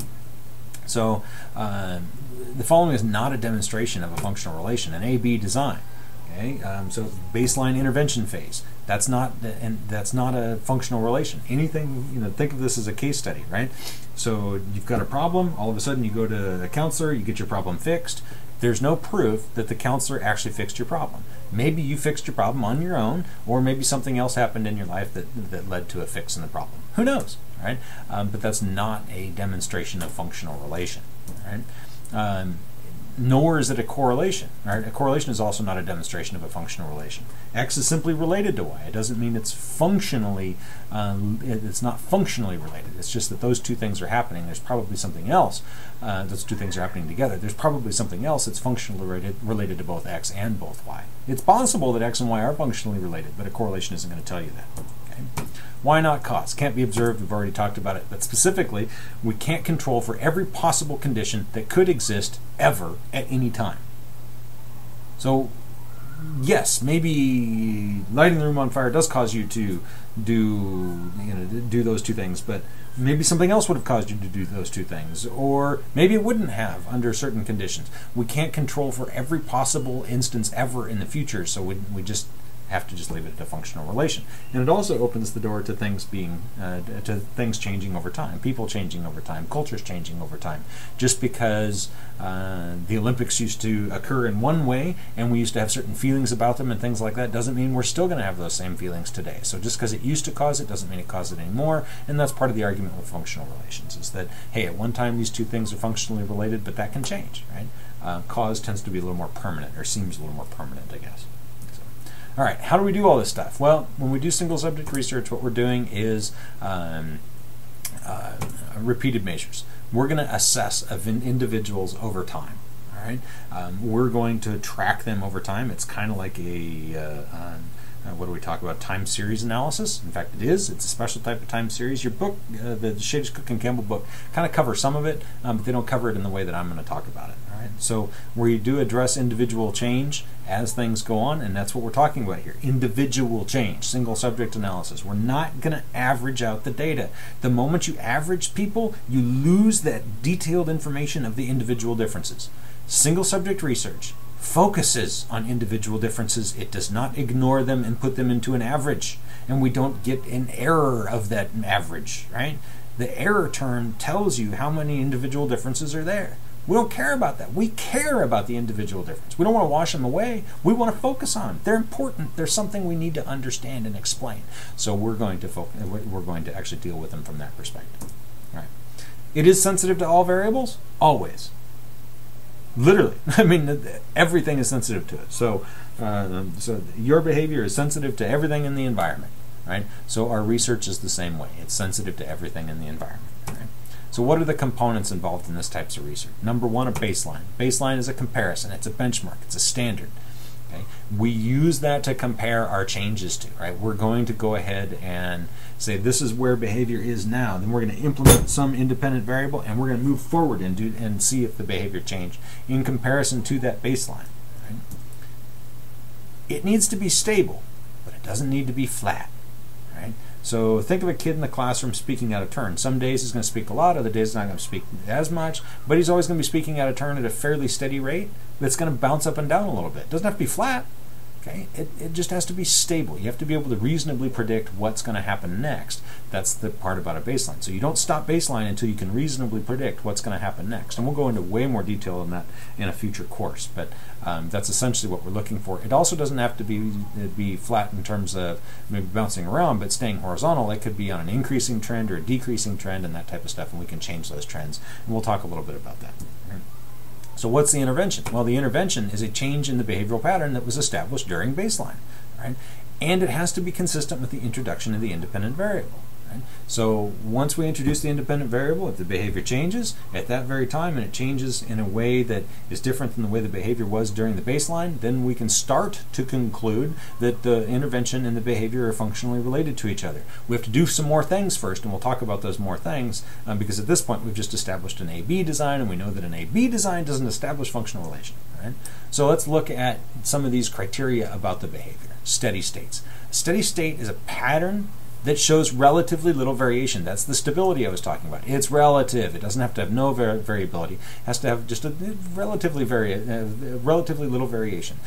So the following is not a demonstration of a functional relation, an ABAB design. Okay, so baseline intervention phase. That's not a functional relation. Anything, think of this as a case study, right? So you've got a problem. All of a sudden, you go to a counselor. You get your problem fixed. There's no proof that the counselor actually fixed your problem. Maybe you fixed your problem on your own, or maybe something else happened in your life that led to a fix in the problem. Who knows, right? But that's not a demonstration of functional relation, right? Nor is it a correlation. Right? A correlation is also not a demonstration of a functional relation. X is simply related to Y. It doesn't mean it's functionally, it's not functionally related. It's just that those two things are happening. There's probably something else. Those two things are happening together. There's probably something else that's functionally related to both X and both Y. It's possible that X and Y are functionally related, but a correlation isn't going to tell you that. Okay? Why not cause? Can't be observed. We've already talked about it. But specifically, we can't control for every possible condition that could exist ever at any time. So, yes, maybe lighting the room on fire does cause you to do those two things, but maybe something else would have caused you to do those two things, or maybe it wouldn't have under certain conditions. We can't control for every possible instance ever in the future, so we just have to just leave it at a functional relation. And it also opens the door to things changing over time, people changing over time, cultures changing over time. Just because the Olympics used to occur in one way and we used to have certain feelings about them and things like that doesn't mean we're still going to have those same feelings today. So just because it used to cause it doesn't mean it causes it anymore, and that's part of the argument with functional relations, is that, hey, at one time these two things are functionally related, but that can change, right? Cause tends to be a little more permanent, or seems a little more permanent, I guess. All right, how do we do all this stuff? Well, when we do single subject research, what we're doing is repeated measures. We're going to assess individuals over time. All right, we're going to track them over time. It's kind of like a what do we talk about? Time series analysis. In fact, it is. It's a special type of time series. Your book, the Shades, Cook, and Campbell book, kind of covers some of it, but they don't cover it in the way that I'm going to talk about it. All right. So we do address individual change as things go on, and that's what we're talking about here. Individual change, single subject analysis. We're not going to average out the data. The moment you average people, you lose that detailed information of the individual differences. Single subject research focuses on individual differences. It does not ignore them and put them into an average, and we don't get an error of that average, right? The error term tells you how many individual differences are there. We don't care about that. We care about the individual difference. We don't want to wash them away. We want to focus on them. They're important. They're something we need to understand and explain. So we're going to actually deal with them from that perspective. All right. It is sensitive to all variables, always. Literally. I mean, everything is sensitive to it. So, so your behavior is sensitive to everything in the environment, right? So our research is the same way. It's sensitive to everything in the environment, right? So what are the components involved in this types of research? Number one, a baseline. Baseline is a comparison. It's a benchmark. It's a standard. Okay? We use that to compare our changes to, right? We're going to go ahead and say this is where behavior is now. Then we're going to implement some independent variable, and we're going to move forward and see if the behavior changed in comparison to that baseline. Right? It needs to be stable, but it doesn't need to be flat. Right? So think of a kid in the classroom speaking out of turn. Some days he's going to speak a lot, other days he's not going to speak as much, but he's always going to be speaking out of turn at a fairly steady rate that's going to bounce up and down a little bit. It doesn't have to be flat. Okay? It just has to be stable. You have to be able to reasonably predict what's going to happen next. That's the part about a baseline. So you don't stop baseline until you can reasonably predict what's going to happen next. And we'll go into way more detail on that in a future course. But that's essentially what we're looking for. It also doesn't have to be flat in terms of maybe bouncing around, but staying horizontal. It could be on an increasing trend or a decreasing trend and that type of stuff, and we can change those trends. And we'll talk a little bit about that. So what's the intervention? Well, the intervention is a change in the behavioral pattern that was established during baseline, right? And it has to be consistent with the introduction of the independent variable. Right? So once we introduce the independent variable, if the behavior changes at that very time and it changes in a way that is different than the way the behavior was during the baseline, then we can start to conclude that the intervention and the behavior are functionally related to each other. We have to do some more things first, and we'll talk about those more things because at this point we've just established an AB design, and we know that an AB design doesn't establish functional relation. Right? So let's look at some of these criteria about the behavior. Steady states. Steady state is a pattern that shows relatively little variation. That's the stability I was talking about. It's relative. It doesn't have to have no variability. It has to have just a relatively little variation.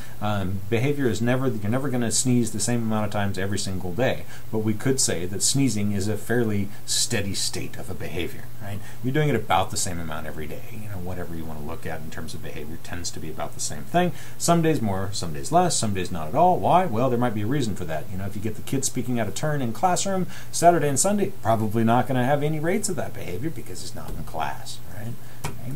Behavior is never, you're never going to sneeze the same amount of times every single day, but we could say that sneezing is a fairly steady state of a behavior. Right? You're doing it about the same amount every day. You know, whatever you want to look at in terms of behavior tends to be about the same thing. Some days more, some days less, some days not at all. Why? Well, there might be a reason for that. You know, if you get the kids speaking out of turn in classroom Saturday and Sunday, probably not going to have any rates of that behavior because he's not in class. Right? Okay.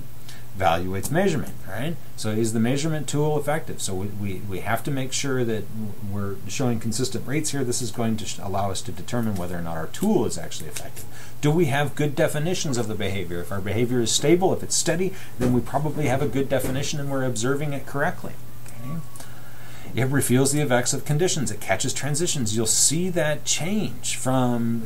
Evaluates measurement, right? So is the measurement tool effective? So we have to make sure that we're showing consistent rates here. This is going to allow us to determine whether or not our tool is actually effective. Do we have good definitions of the behavior? If our behavior is stable, if it's steady, then we probably have a good definition and we're observing it correctly. Okay? It reveals the effects of conditions. It catches transitions. You'll see that change from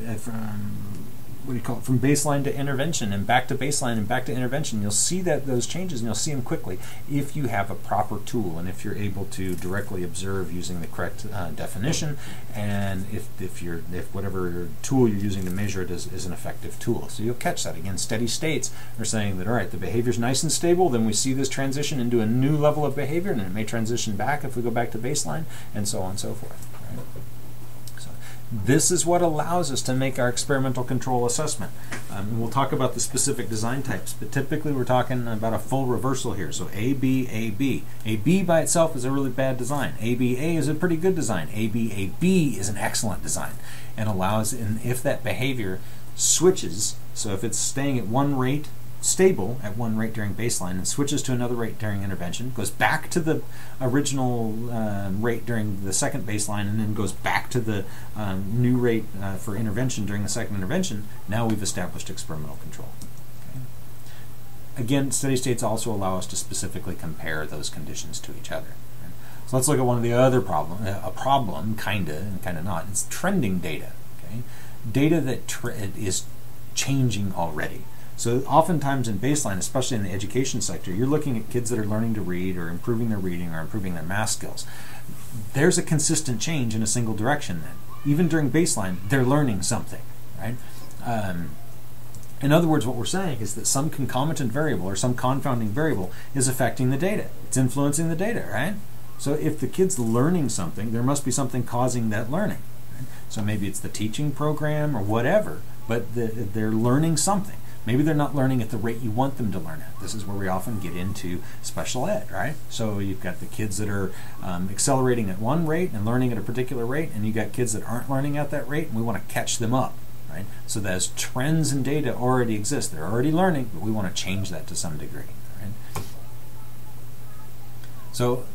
what do you call it, from baseline to intervention and back to baseline and back to intervention. You'll see that those changes, and you'll see them quickly if you have a proper tool and if you're able to directly observe using the correct definition, and if whatever tool you're using to measure it is an effective tool. So you'll catch that. Again, steady states are saying that, all right, the behavior's nice and stable, then we see this transition into a new level of behavior, and it may transition back if we go back to baseline, and so on and so forth. Right? This is what allows us to make our experimental control assessment. We'll talk about the specific design types, but typically we're talking about a full reversal here. So ABAB. AB by itself is a really bad design. ABA is a pretty good design. ABAB is an excellent design and allows, and if that behavior switches, so if it's staying at one rate, stable at one rate during baseline and switches to another rate during intervention, goes back to the original rate during the second baseline, and then goes back to the new rate for intervention during the second intervention, now we've established experimental control. Okay. Again, steady states also allow us to specifically compare those conditions to each other. Right? So let's look at one of the other problem, kinda and kinda not. It's trending data. Okay? Data that is changing already. So oftentimes in baseline, especially in the education sector, you're looking at kids that are learning to read or improving their reading or improving their math skills. There's a consistent change in a single direction then. Even during baseline, they're learning something, right? In other words, what we're saying is that some concomitant variable or some confounding variable is affecting the data. It's influencing the data, right? So if the kid's learning something, there must be something causing that learning. Right? So maybe it's the teaching program or whatever, but they're learning something. Maybe they're not learning at the rate you want them to learn at. This is where we often get into special ed, right? So you've got the kids that are accelerating at one rate and learning at a particular rate, and you've got kids that aren't learning at that rate, and we want to catch them up. right? So those trends and data already exist. They're already learning, but we want to change that to some degree, right? So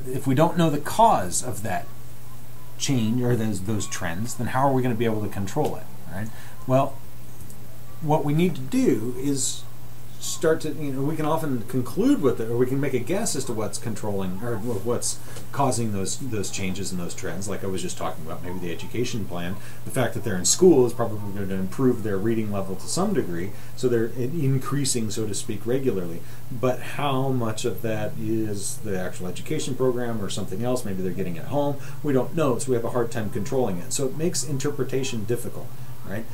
if we don't know the cause of that change or those trends, then how are we going to be able to control it, right? Well, what we need to do is start to, we can often conclude with it, or we can make a guess as to what's controlling or what's causing those changes and those trends, like I was just talking about, maybe the education plan. The fact that they're in school is probably going to improve their reading level to some degree, so they're increasing, so to speak, regularly. But how much of that is the actual education program or something else? Maybe they're getting it at home. We don't know, so we have a hard time controlling it. So it makes interpretation difficult, right?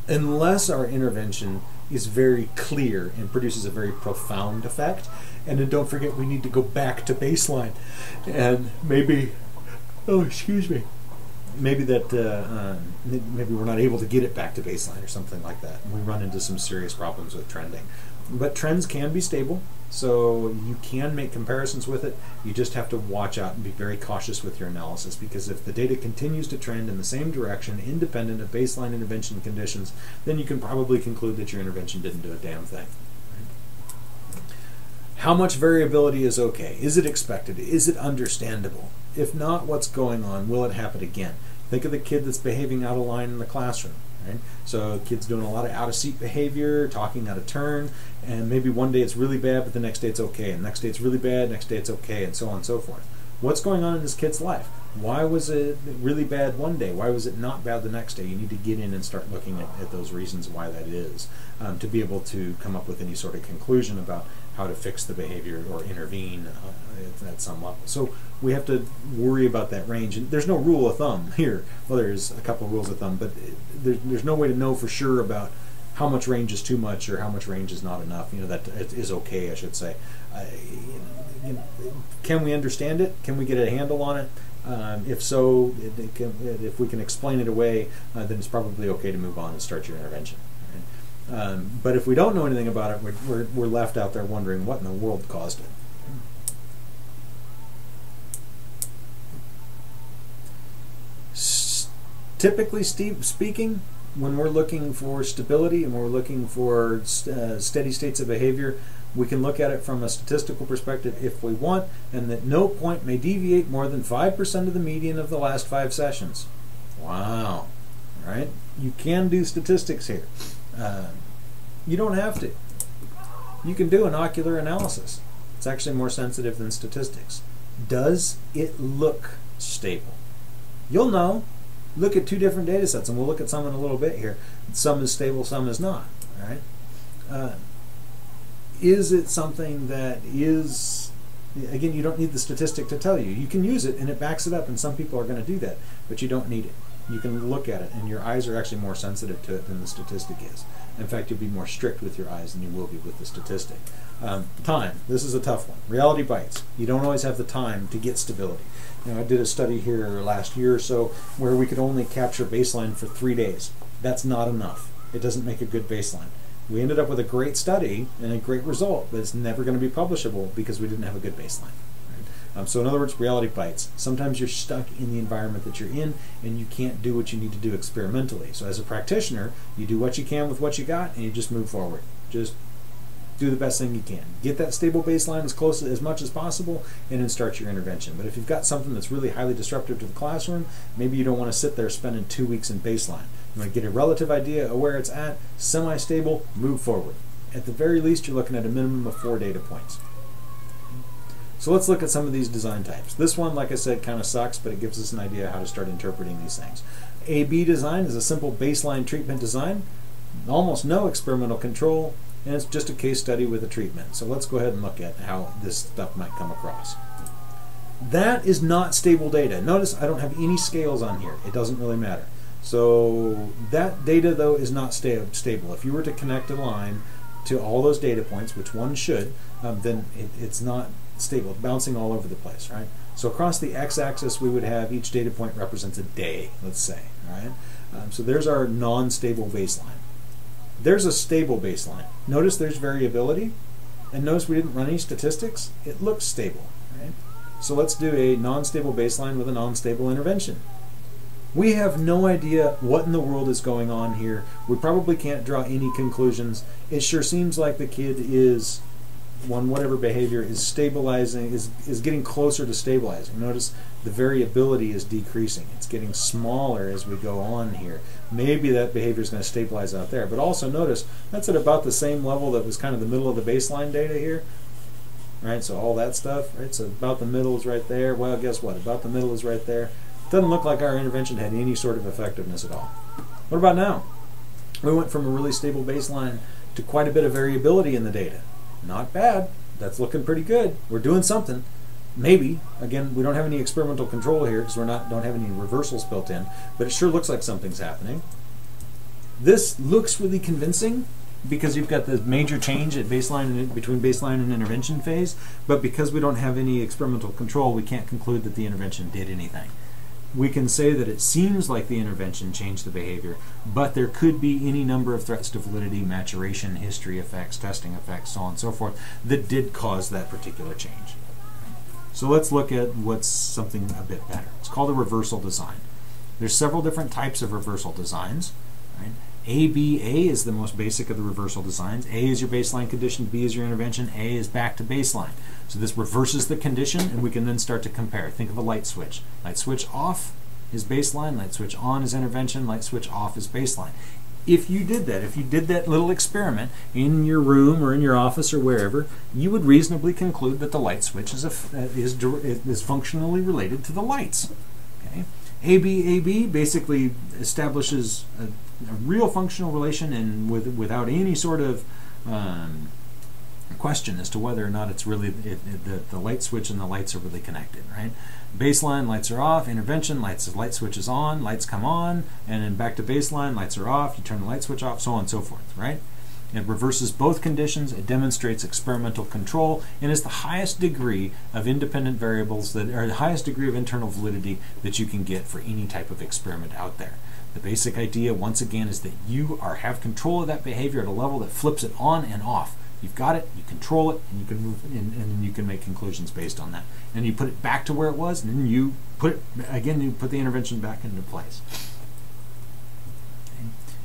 Unless our intervention is very clear and produces a very profound effect. And then don't forget, we need to go back to baseline. And maybe, maybe that maybe we're not able to get it back to baseline or something like that. And we run into some serious problems with trending. But trends can be stable, so you can make comparisons with it. You just have to watch out and be very cautious with your analysis, because if the data continues to trend in the same direction, independent of baseline intervention conditions, then you can probably conclude that your intervention didn't do a damn thing. How much variability is okay? Is it expected? Is it understandable? If not, what's going on? Will it happen again? Think of the kid that's behaving out of line in the classroom. Right? So kids doing a lot of out-of-seat behavior, talking out of turn, and maybe one day it's really bad, but the next day it's okay, and the next day it's really bad, next day it's okay, and so on and so forth. What's going on in this kid's life? Why was it really bad one day? Why was it not bad the next day? You need to get in and start looking at those reasons why that is, to be able to come up with any sort of conclusion about how to fix the behavior or intervene at some level. So we have to worry about that range. And there's no rule of thumb here. Well, there's a couple of rules of thumb, but there's no way to know for sure about how much range is too much or how much range is not enough. That is okay, I should say. Can we understand it? Can we get a handle on it? If so, if we can explain it away, then it's probably okay to move on and start your intervention. Right? But if we don't know anything about it, we're left out there wondering what in the world caused it. Typically speaking, when we're looking for stability and we're looking for steady states of behavior, we can look at it from a statistical perspective if we want, and that no point may deviate more than 5% of the median of the last 5 sessions. Wow. Right? You can do statistics here. You don't have to. You can do an ocular analysis. It's actually more sensitive than statistics. Does it look stable? You'll know. Look at 2 different data sets, and we'll look at some in a little bit here. Some is stable, some is not. Right? Is it something that is, again, you don't need the statistic to tell you. You can use it, and it backs it up, and some people are going to do that, but you don't need it. You can look at it, and your eyes are actually more sensitive to it than the statistic is. In fact, you'll be more strict with your eyes than you will be with the statistic. Time. This is a tough one. Reality bites. You don't always have the time to get stability. I did a study here last year or so where we could only capture baseline for 3 days. That's not enough. It doesn't make a good baseline. We ended up with a great study and a great result, but it's never going to be publishable because we didn't have a good baseline. Right? So in other words, reality bites. Sometimes you're stuck in the environment that you're in and you can't do what you need to do experimentally. So as a practitioner, you do what you can with what you got and you just move forward. Just do the best thing you can. Get that stable baseline as much as possible and then start your intervention. But if you've got something that's really highly disruptive to the classroom, maybe you don't want to sit there spending 2 weeks in baseline. You want to get a relative idea of where it's at, semi-stable, move forward. At the very least, you're looking at a minimum of 4 data points. So let's look at some of these design types. This one, like I said, kind of sucks, but it gives us an idea how to start interpreting these things. AB design is a simple baseline treatment design, almost no experimental control, and it's just a case study with a treatment. So let's go ahead and look at how this stuff might come across. That is not stable data. Notice I don't have any scales on here. It doesn't really matter. So that data, though, is not stable. If you were to connect a line to all those data points, which one should, then it's not stable. It's bouncing all over the place, right? So across the x-axis, we would have each data point represents a day, let's say, right? So there's our non-stable baseline. There's a stable baseline. Notice there's variability, and notice we didn't run any statistics. It looks stable, right? So let's do a non-stable baseline with a non-stable intervention. We have no idea what in the world is going on here. We probably can't draw any conclusions. It sure seems like the kid is, whatever behavior is stabilizing, is getting closer to stabilizing. Notice the variability is decreasing. It's getting smaller as we go on here. Maybe that behavior is going to stabilize out there. But also notice that's at about the same level that was kind of the middle of the baseline data here. Right, so all that stuff, right? So about the middle is right there. Well, guess what? About the middle is right there. Doesn't look like our intervention had any sort of effectiveness at all. What about now? We went from a really stable baseline to quite a bit of variability in the data. Not bad. That's looking pretty good. We're doing something. Maybe. Again, we don't have any experimental control here because we don't have any reversals built in, but it sure looks like something's happening. This looks really convincing because you've got the major change at baseline between baseline and intervention phase, but because we don't have any experimental control, we can't conclude that the intervention did anything. We can say that it seems like the intervention changed the behavior, but there could be any number of threats to validity, maturation, history effects, testing effects, so on and so forth, that did cause that particular change. So let's look at what's something a bit better. It's called a reversal design. There's several different types of reversal designs. Right? ABA is the most basic of the reversal designs. A is your baseline condition, B is your intervention, A is back to baseline. So this reverses the condition, and we can then start to compare. Think of a light switch. Light switch off is baseline, light switch on is intervention, light switch off is baseline. If you did that little experiment in your room or in your office or wherever, you would reasonably conclude that the light switch is functionally related to the lights. Okay? ABAB basically establishes a real functional relation and without any sort of question as to whether or not it's really the light switch and the lights are really connected, right? Baseline, lights are off. Intervention, light switch is on, lights come on, and then back to baseline, lights are off, you turn the light switch off, so on and so forth, right? It reverses both conditions, it demonstrates experimental control, and is the highest degree of independent variables that are the highest degree of internal validity that you can get for any type of experiment out there. The basic idea, once again, is that you have control of that behavior at a level that flips it on and off. You've got it, you control it, and you can move, and you can make conclusions based on that. And you put it back to where it was, and then you put it again. You put the intervention back into place.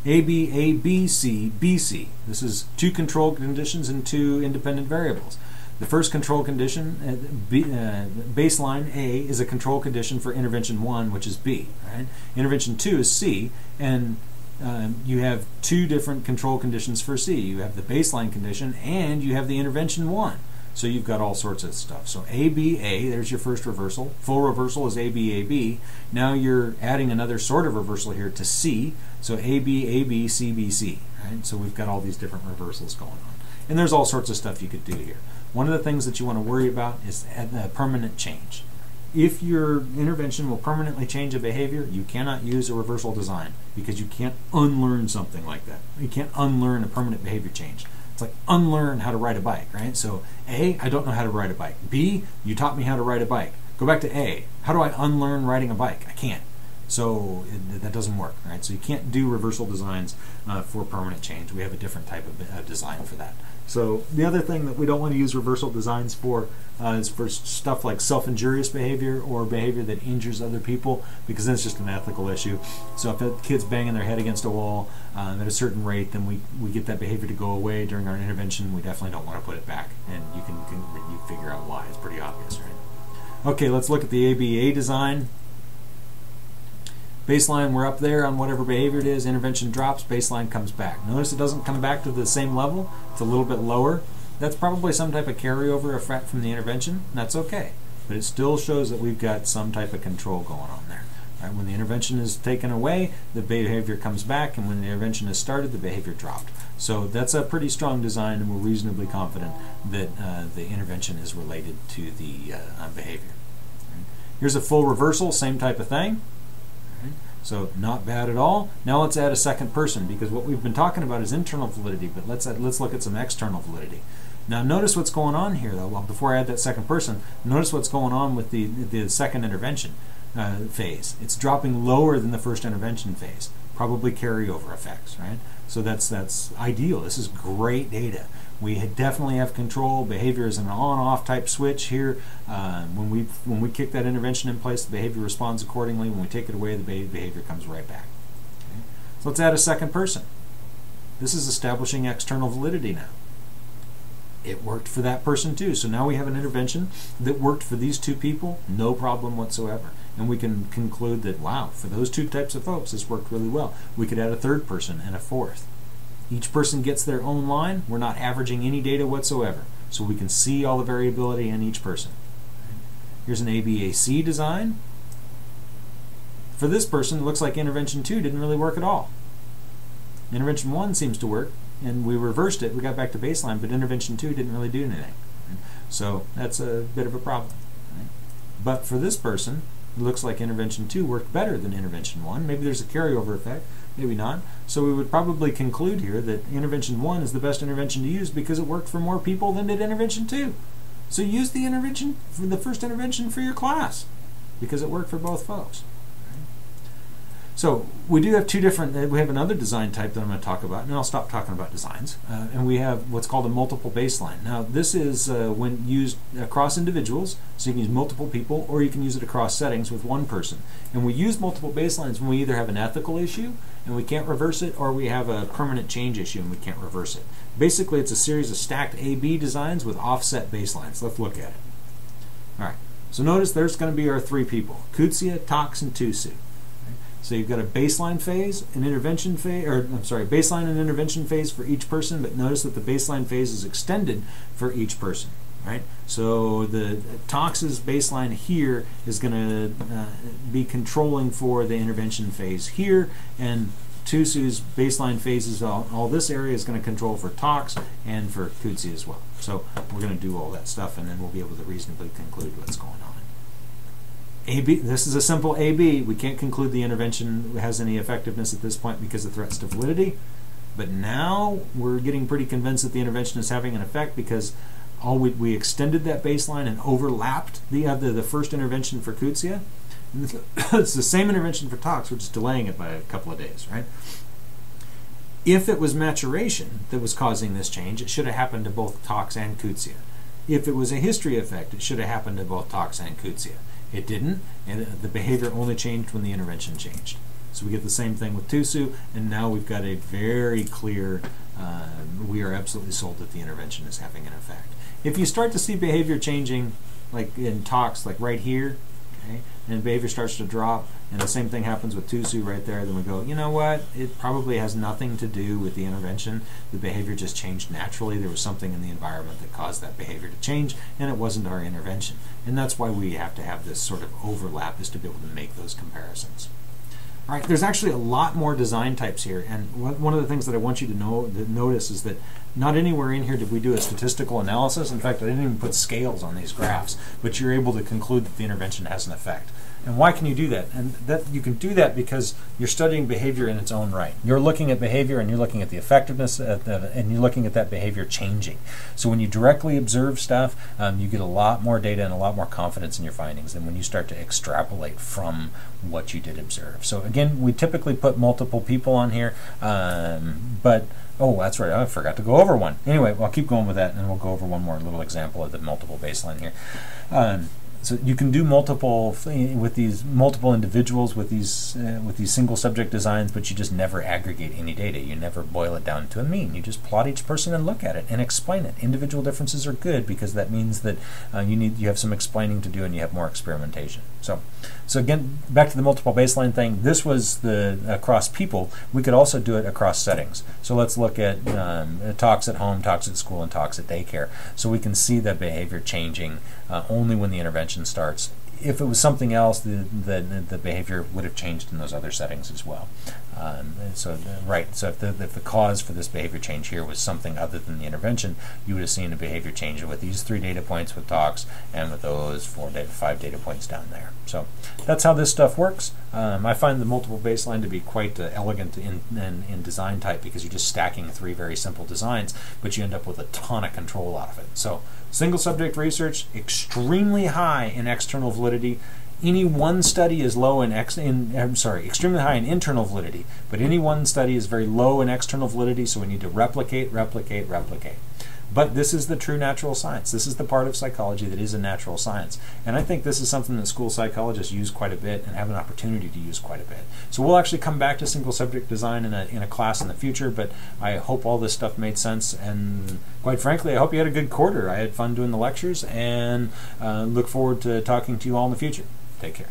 A, B, A, B, C, B, C. This is two control conditions and two independent variables. The first control condition, baseline A, is a control condition for intervention 1, which is B. Right? Intervention 2 is C, and you have two different control conditions for C. You have the baseline condition and you have the intervention 1. So you've got all sorts of stuff. So ABA, there's your first reversal. Full reversal is ABAB. Now you're adding another sort of reversal here to C. So ABAB, CBC. Right? So we've got all these different reversals going on. And there's all sorts of stuff you could do here. One of the things that you want to worry about is a permanent change. If your intervention will permanently change a behavior, you cannot use a reversal design because you can't unlearn something like that. You can't unlearn a permanent behavior change. It's like unlearn how to ride a bike, right? So A, I don't know how to ride a bike. B, you taught me how to ride a bike. Go back to A. How do I unlearn riding a bike? I can't. So that doesn't work, right? So you can't do reversal designs for permanent change. We have a different type of design for that. So the other thing that we don't want to use reversal designs for is for stuff like self-injurious behavior or behavior that injures other people, because then it's just an ethical issue. So if a kid's banging their head against a wall at a certain rate, then we get that behavior to go away during our intervention. We definitely don't want to put it back, and you can figure out why. It's pretty obvious, right? Okay, let's look at the ABA design. Baseline, we're up there on whatever behavior it is. Intervention drops, baseline comes back. Notice it doesn't come back to the same level. It's a little bit lower. That's probably some type of carryover effect from the intervention. That's okay. But it still shows that we've got some type of control going on there. Right? When the intervention is taken away, the behavior comes back, and when the intervention is started, the behavior dropped. So that's a pretty strong design, and we're reasonably confident that the intervention is related to the behavior. Right? Here's a full reversal, same type of thing. So not bad at all. Now let's add a second person, because what we've been talking about is internal validity, but let's look at some external validity. Now notice what's going on here, though. Well, before I add that second person, notice what's going on with the second intervention phase. It's dropping lower than the first intervention phase. Probably carryover effects, right? So that's ideal. This is great data. We definitely have control. Behavior is an on-off type switch here. When we kick that intervention in place, the behavior responds accordingly. When we take it away, the behavior comes right back. Okay? So let's add a second person. This is establishing external validity now. It worked for that person too. So now we have an intervention that worked for these two people, no problem whatsoever. And we can conclude that, wow, for those two types of folks, this worked really well. We could add a third person and a fourth. Each person gets their own line. We're not averaging any data whatsoever. So we can see all the variability in each person. Here's an ABAC design. For this person, it looks like intervention 2 didn't really work at all. Intervention 1 seems to work, and we reversed it. We got back to baseline, but intervention 2 didn't really do anything. So that's a bit of a problem. But for this person, it looks like intervention 2 worked better than intervention 1. Maybe there's a carryover effect, maybe not. So we would probably conclude here that intervention 1 is the best intervention to use because it worked for more people than did intervention 2. So use the intervention for the first intervention for your class because it worked for both folks. So we do have two different, we have another design type that I'm going to talk about, and I'll stop talking about designs. And we have what's called a multiple baseline. Now this is when used across individuals, so you can use multiple people, or you can use it across settings with one person. And we use multiple baselines when we either have an ethical issue and we can't reverse it, or we have a permanent change issue and we can't reverse it. Basically it's a series of stacked A-B designs with offset baselines. Let's look at it. Alright, so notice there's going to be our three people, Kutsia, Tox, and Tusu. So you've got a baseline phase, an intervention phase, or I'm sorry, baseline and intervention phase for each person, but notice that the baseline phase is extended for each person, right? So the Tox's baseline here is going to be controlling for the intervention phase here, and Tusu's baseline phases, all this area is going to control for Tox and for Kutsi as well. So we're going to do all that stuff, and then we'll be able to reasonably conclude what's going on. AB, this is a simple AB. We can't conclude the intervention has any effectiveness at this point because of threats to validity. But now we're getting pretty convinced that the intervention is having an effect because we extended that baseline and overlapped the first intervention for Kutsia. It's the same intervention for Tox, which is delaying it by a couple of days, right? If it was maturation that was causing this change, it should have happened to both Tox and Kutsia. If it was a history effect, it should have happened to both Tox and Kutsia. It didn't, and the behavior only changed when the intervention changed. So we get the same thing with Tusu, and now we've got a very clear, we are absolutely sold that the intervention is having an effect. If you start to see behavior changing, like in Tox, like right here, okay, and behavior starts to drop, and the same thing happens with Tusu right there, then we go, you know what, it probably has nothing to do with the intervention. The behavior just changed naturally. There was something in the environment that caused that behavior to change, and it wasn't our intervention. And that's why we have to have this sort of overlap, is to be able to make those comparisons. All right, there's actually a lot more design types here, and one of the things that I want you to notice is that not anywhere in here did we do a statistical analysis. In fact, I didn't even put scales on these graphs, but you're able to conclude that the intervention has an effect. And why can you do that? And that you can do that because you're studying behavior in its own right. You're looking at behavior and you're looking at the effectiveness and you're looking at that behavior changing. So when you directly observe stuff, you get a lot more data and a lot more confidence in your findings than when you start to extrapolate from what you did observe. So again, we typically put multiple people on here, but oh, that's right, I forgot to go over one. Anyway, I'll keep going with that, and then we'll go over one more little example of the multiple baseline here. So you can do multiple with these multiple individuals with these single subject designs, but you just never aggregate any data. You never boil it down to a mean. You just plot each person and look at it and explain it. Individual differences are good because that means that you have some explaining to do and you have more experimentation. So again, back to the multiple baseline thing. This was the across people. We could also do it across settings. So let's look at Tox at home, Tox at school, and Tox at daycare. So we can see that behavior changing only when the intervention starts. If it was something else, the behavior would have changed in those other settings as well. So if the cause for this behavior change here was something other than the intervention, you would have seen a behavior change with these 3 data points with Tox and with those 5 data points down there. So that's how this stuff works. I find the multiple baseline to be quite elegant in design type because you're just stacking 3 very simple designs, but you end up with a ton of control out of it. So single subject research, extremely high in external validity. Any one study is low in extremely high in internal validity, but any one study is very low in external validity, so we need to replicate. But this is the true natural science. This is the part of psychology that is a natural science. And I think this is something that school psychologists use quite a bit and have an opportunity to use quite a bit. So we'll actually come back to single subject design in a class in the future, but I hope all this stuff made sense, and quite frankly, I hope you had a good quarter. I had fun doing the lectures, and look forward to talking to you all in the future. Take care.